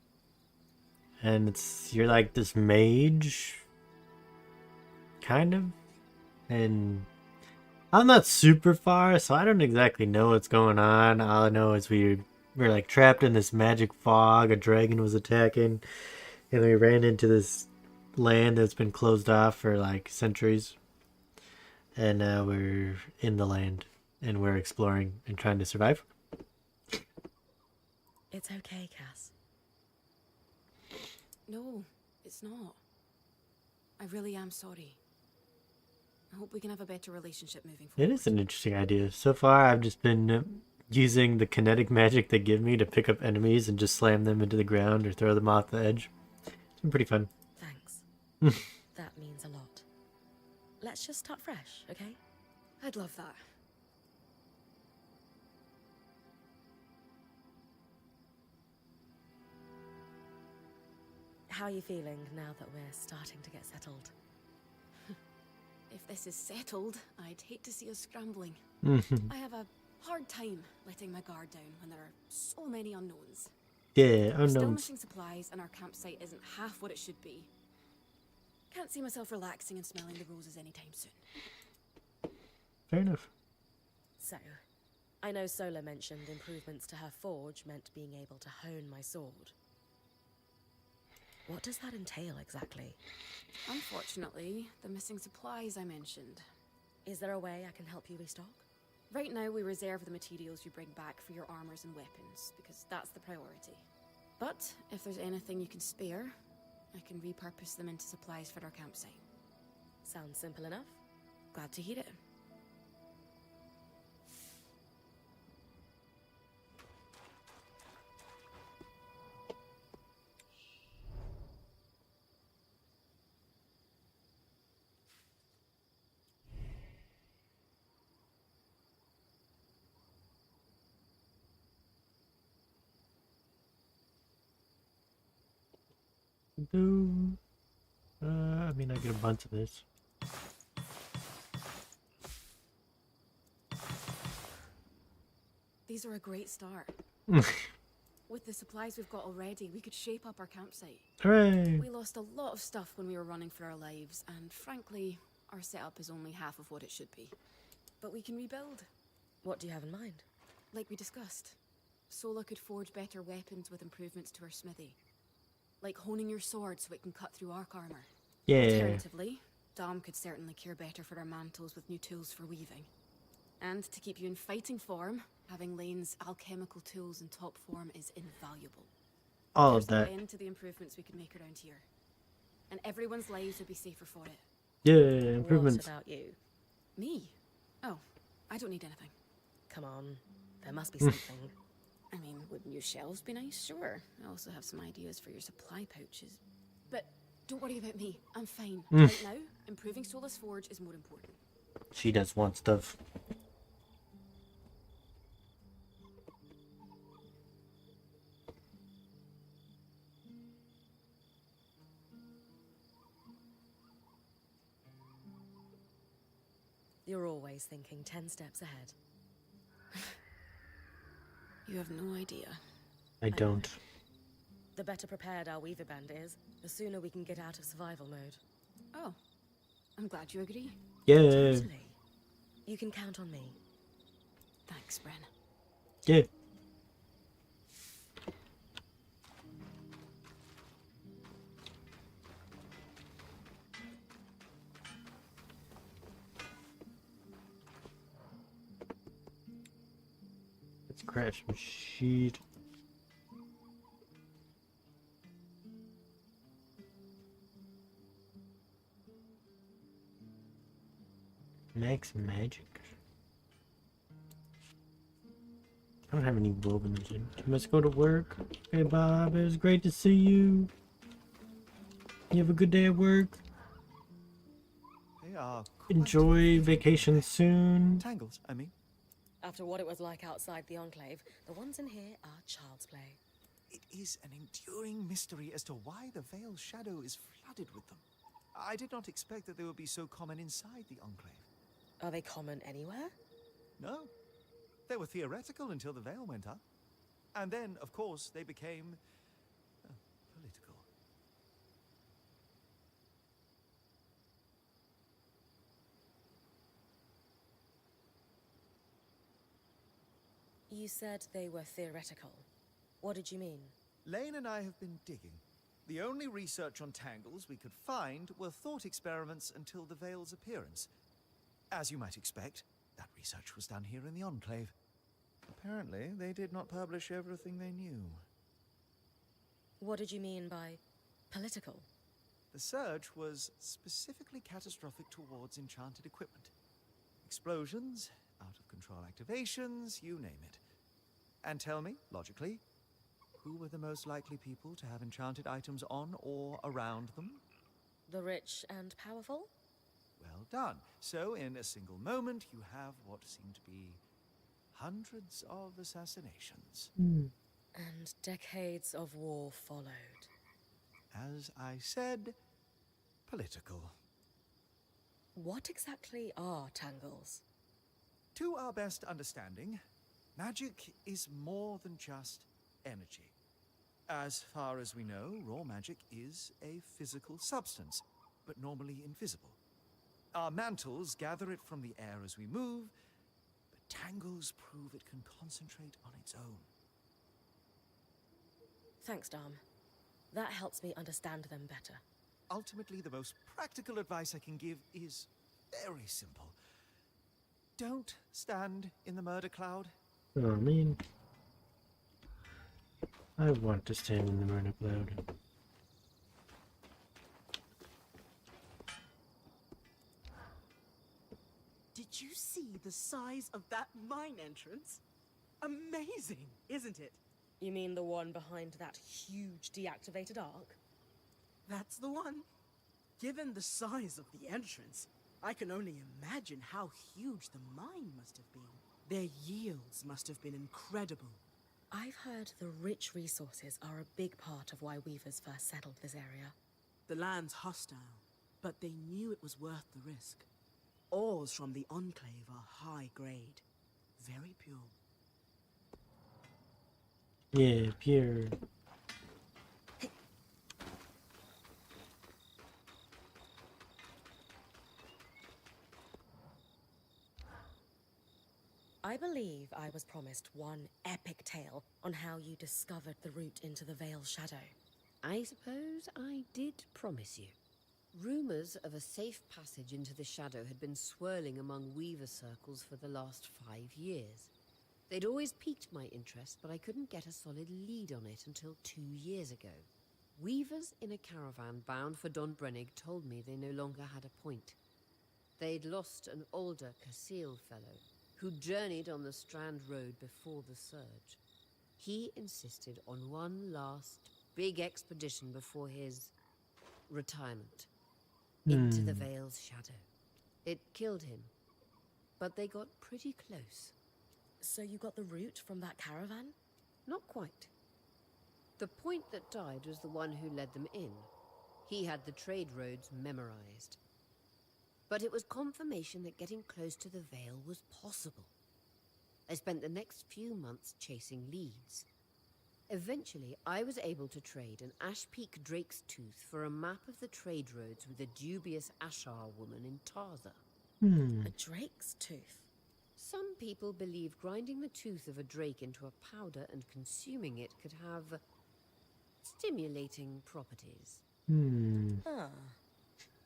And you're like this mage. Kind of. And I'm not super far, so I don't exactly know what's going on. All I know is we're like trapped in this magic fog. A dragon was attacking. And we ran into this land that's been closed off for like centuries. And now we're in the land. And we're exploring and trying to survive. It's okay, Cass. No, it's not. I really am sorry. I hope we can have a better relationship moving forward. It is an interesting idea. So far, I've just been using the kinetic magic they give me to pick up enemies and just slam them into the ground or throw them off the edge. It's been pretty fun. Thanks. That means a lot. Let's just start fresh, okay? I'd love that. How are you feeling now that we're starting to get settled? If this is settled, I'd hate to see us scrambling. I have a hard time letting my guard down when there are so many unknowns. Yeah, We're still unknowns. missing supplies and our campsite isn't half what it should be. Can't see myself relaxing and smelling the roses anytime soon. Fair enough. So, I know Sola mentioned improvements to her forge meant being able to hone my sword. What does that entail exactly? Unfortunately, the missing supplies I mentioned. Is there a way I can help you restock? Right now, we reserve the materials you bring back for your armors and weapons, because that's the priority. But if there's anything you can spare, I can repurpose them into supplies for our campsite. Sounds simple enough. Glad to hear it. I mean, I get a bunch of this. These are a great start. With the supplies we've got already, we could shape up our campsite. Hooray! We lost a lot of stuff when we were running for our lives, and frankly, our setup is only half of what it should be. But we can rebuild. What do you have in mind? Like we discussed, Sola could forge better weapons with improvements to her smithy. Like honing your sword so it can cut through arc armor. Yeah. Alternatively, Dom could certainly care better for our mantles with new tools for weaving. And to keep you in fighting form, having Lane's alchemical tools in top form is invaluable. All of There's that. no end to the improvements we could make around here. And everyone's lives would be safer for it. Yeah, improvements. What about you? Me? Oh, I don't need anything. Come on, there must be something. I mean, would new shelves be nice? Sure. I also have some ideas for your supply pouches. But don't worry about me. I'm fine. Right now, improving Sola's forge is more important. She does want stuff. You're always thinking 10 steps ahead. You have no idea. I don't. The better prepared our Weaver Band is, the sooner we can get out of survival mode. Oh, I'm glad you agree. Yeah. Totally. You can count on me. Thanks, Bren. Yeah. Let's crash some sheet. Max magic. I don't have any woven. You must go to work. Hey Bob, it was great to see you. You have a good day at work. They are quite Enjoy vacation soon. tangles, I mean. After what it was like outside the Enclave, the ones in here are child's play. It is an enduring mystery as to why the Veil's shadow is flooded with them. I did not expect that they would be so common inside the Enclave. Are they common anywhere? No. They were theoretical until the Veil went up. And then, of course, they became political. You said they were theoretical. What did you mean? Lane and I have been digging. The only research on tangles we could find were thought experiments until the Veil's appearance. As you might expect, that research was done here in the Enclave. Apparently, they did not publish everything they knew. What did you mean by political? The surge was specifically catastrophic towards enchanted equipment. Explosions, out-of-control activations, you name it. And tell me, logically, who were the most likely people to have enchanted items on or around them? The rich and powerful? Well done. So, in a single moment, you have what seem to be hundreds of assassinations. And decades of war followed. As I said, political. What exactly are tangles? To our best understanding, magic is more than just energy. As far as we know, raw magic is a physical substance, but normally invisible. Our mantles gather it from the air as we move, but tangles prove it can concentrate on its own. Thanks, Dom. That helps me understand them better. Ultimately, the most practical advice I can give is very simple. Don't stand in the murder cloud. I mean, I want to stand in the murder cloud. Did you see the size of that mine entrance? Amazing, isn't it? You mean the one behind that huge deactivated arc? That's the one. Given the size of the entrance, I can only imagine how huge the mine must have been. Their yields must have been incredible. I've heard the rich resources are a big part of why weavers first settled this area. The land's hostile, but they knew it was worth the risk. Ores from the Enclave are high grade, very pure. Yeah, pure. I believe I was promised one epic tale on how you discovered the route into the Veil's shadow. I suppose I did promise you. Rumors of a safe passage into the shadow had been swirling among weaver circles for the last 5 years. They'd always piqued my interest, but I couldn't get a solid lead on it until 2 years ago. Weavers in a caravan bound for Don Brennig told me they no longer had a point. They'd lost an older Casil fellow who journeyed on the Strand Road before the surge. He insisted on one last big expedition before his retirement. Into the Veil's shadow. It killed him, but they got pretty close. So you got the route from that caravan? Not quite. The point that died was the one who led them in. He had the trade roads memorized. But it was confirmation that getting close to the Veil was possible. I spent the next few months chasing leads. Eventually, I was able to trade an Ash Peak Drake's Tooth for a map of the trade roads with a dubious Ashar woman in Tarza. A drake's tooth? Some people believe grinding the tooth of a drake into a powder and consuming it could have stimulating properties. Ah.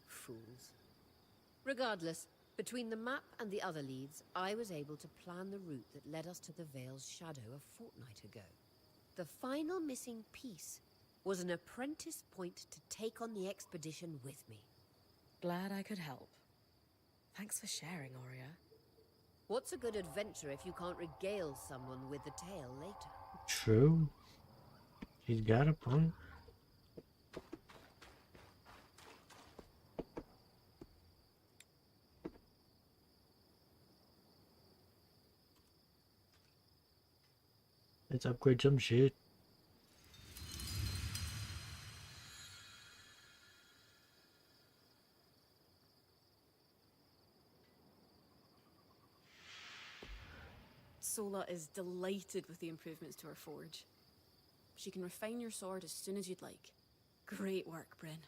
Fools. Regardless, between the map and the other leads, I was able to plan the route that led us to the Veil's shadow a fortnight ago. The final missing piece was an apprentice point to take on the expedition with me. Glad I could help. Thanks for sharing, Aurea. What's a good adventure if you can't regale someone with the tale later? True. He's got a point. Let's upgrade some shit. Sola is delighted with the improvements to her forge. She can refine your sword as soon as you'd like. Great work, Bryn.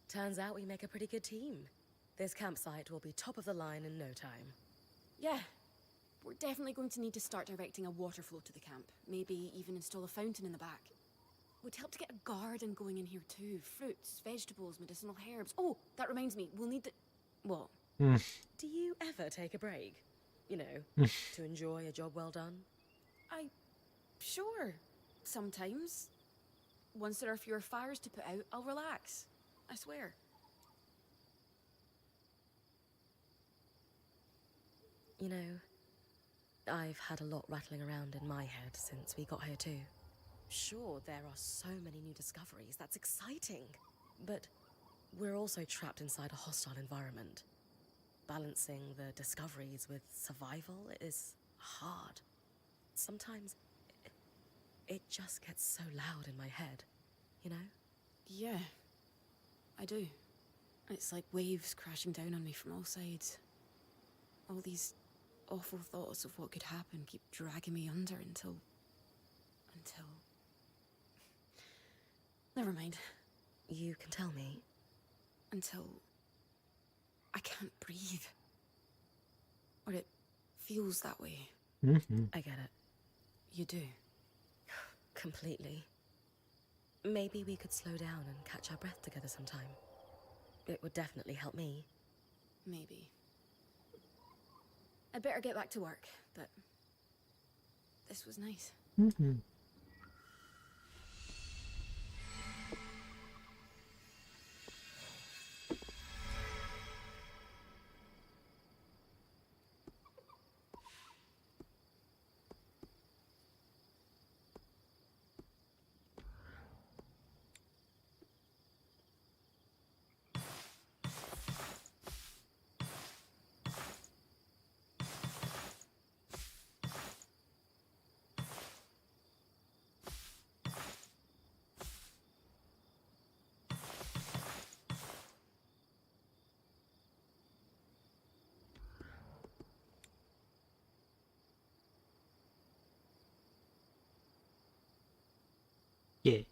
Turns out we make a pretty good team. This campsite will be top of the line in no time. Yeah, we're definitely going to need to start directing a water flow to the camp. Maybe even install a fountain in the back. Would help to get a garden going in here too. Fruits, vegetables, medicinal herbs. Oh, that reminds me, we'll need the... What? Do you ever take a break? You know, to enjoy a job well done? Sure. Sometimes. Once there are fewer fires to put out, I'll relax. I swear. You know, I've had a lot rattling around in my head since we got here too. Sure, there are so many new discoveries, that's exciting. But we're also trapped inside a hostile environment. Balancing the discoveries with survival is hard. Sometimes it just gets so loud in my head, you know? Yeah, I do. It's like waves crashing down on me from all sides. All these awful thoughts of what could happen keep dragging me under until... Never mind. You can tell me. Until I can't breathe. Or it feels that way. I get it. You do. Completely. Maybe we could slow down and catch our breath together sometime. It would definitely help me. Maybe. I'd better get back to work, but this was nice. Yeah.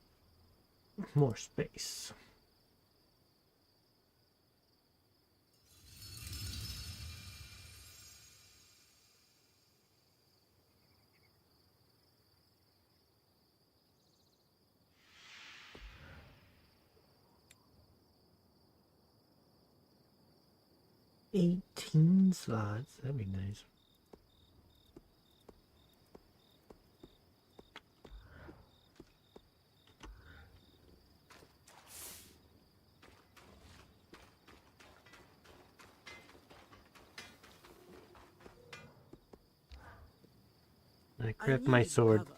More space. $18 slots. That'd be nice. I grab my needed sword. cover.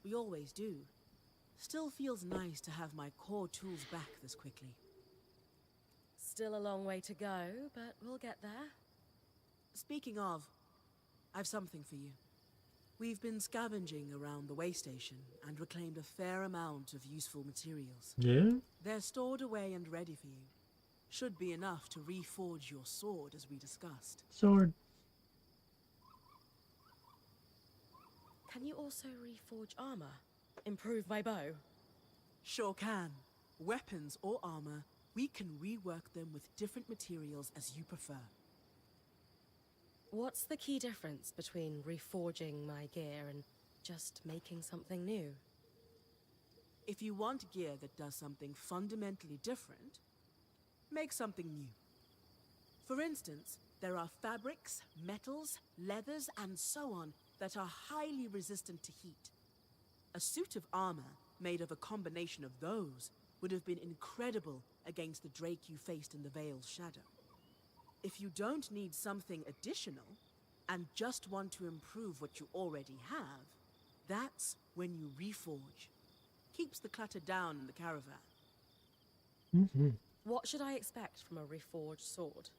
We always do. Still feels nice to have my core tools back this quickly. Still a long way to go, but we'll get there. Speaking of, I've something for you. We've been scavenging around the way station and reclaimed a fair amount of useful materials. Yeah? They're stored away and ready for you. Should be enough to reforge your sword as we discussed. Sword. Can you also reforge armor? Improve my bow? Sure can. Weapons or armor, we can rework them with different materials as you prefer. What's the key difference between reforging my gear and just making something new? If you want gear that does something fundamentally different, make something new. For instance, there are fabrics, metals, leathers, and so on that are highly resistant to heat. A suit of armor made of a combination of those would have been incredible against the Drake you faced in the Veil's shadow. If you don't need something additional, and just want to improve what you already have, that's when you reforge. Keeps the clutter down in the caravan. What should I expect from a reforged sword?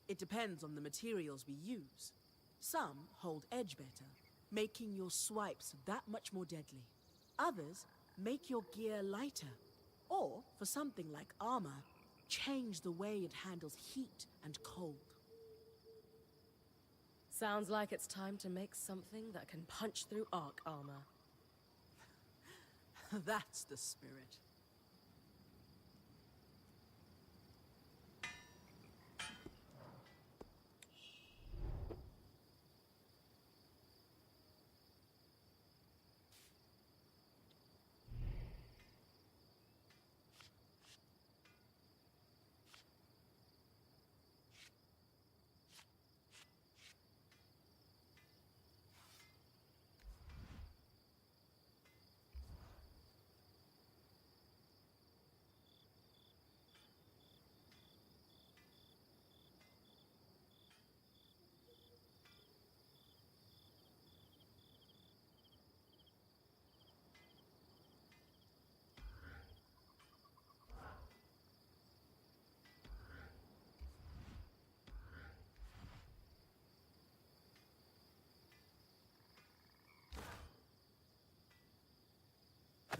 It depends on the materials we use. Some hold edge better, making your swipes that much more deadly. Others make your gear lighter, or, for something like armor, change the way it handles heat and cold. Sounds like it's time to make something that can punch through arc armor. That's the spirit.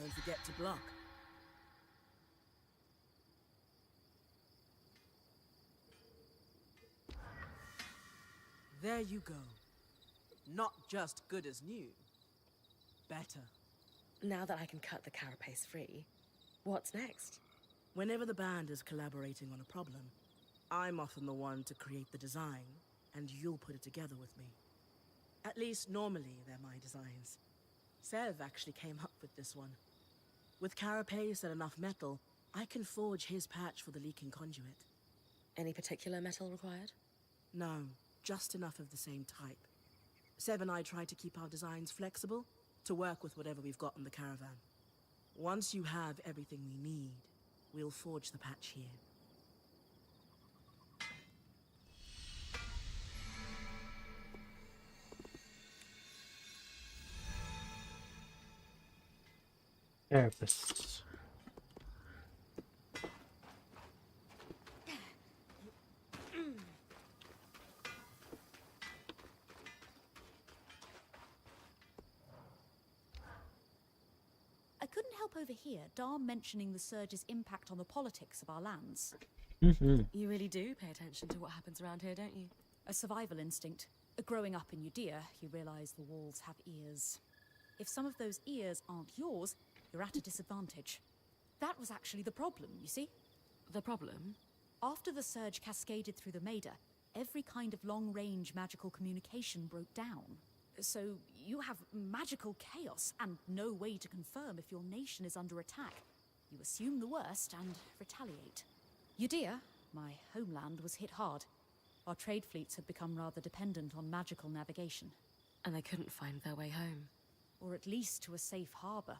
Don't forget to block. There you go. Not just good as new. Better. Now that I can cut the carapace free, what's next? Whenever the band is collaborating on a problem, I'm often the one to create the design, and you'll put it together with me. At least normally they're my designs. Sev actually came up with this one. With carapace and enough metal, I can forge his patch for the leaking conduit. Any particular metal required? No, just enough of the same type. Sev and I try to keep our designs flexible to work with whatever we've got in the caravan. Once you have everything we need, we'll forge the patch here. Therapists. I couldn't help overhear Dar mentioning the surge's impact on the politics of our lands. You really do pay attention to what happens around here, don't you? A survival instinct. Growing up in Udea, you realize the walls have ears. If some of those ears aren't yours, you're at a disadvantage. That was actually the problem, you see? The problem? After the surge cascaded through the Maida, every kind of long-range magical communication broke down. So you have magical chaos and no way to confirm if your nation is under attack. You assume the worst and retaliate. Udea, my homeland, was hit hard. Our trade fleets had become rather dependent on magical navigation. And they couldn't find their way home. Or at least to a safe harbor.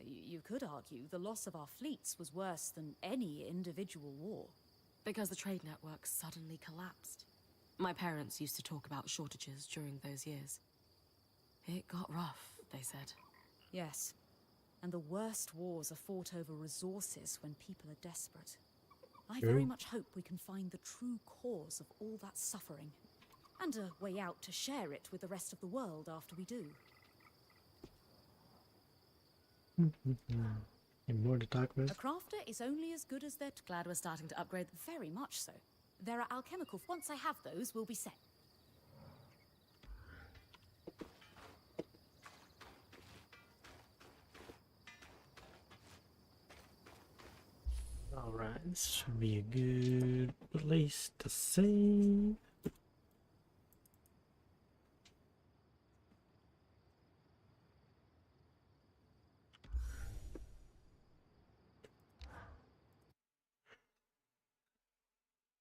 You could argue the loss of our fleets was worse than any individual war. Because the trade network suddenly collapsed. My parents used to talk about shortages during those years. It got rough, they said. Yes. And the worst wars are fought over resources when people are desperate. I very much hope we can find the true cause of all that suffering. And a way out to share it with the rest of the world after we do. And more to talk about? A crafter is only as good as their... Glad we're starting to upgrade. Very much so. There are alchemical... Once I have those, we'll be set. Alright, this should be a good place to save.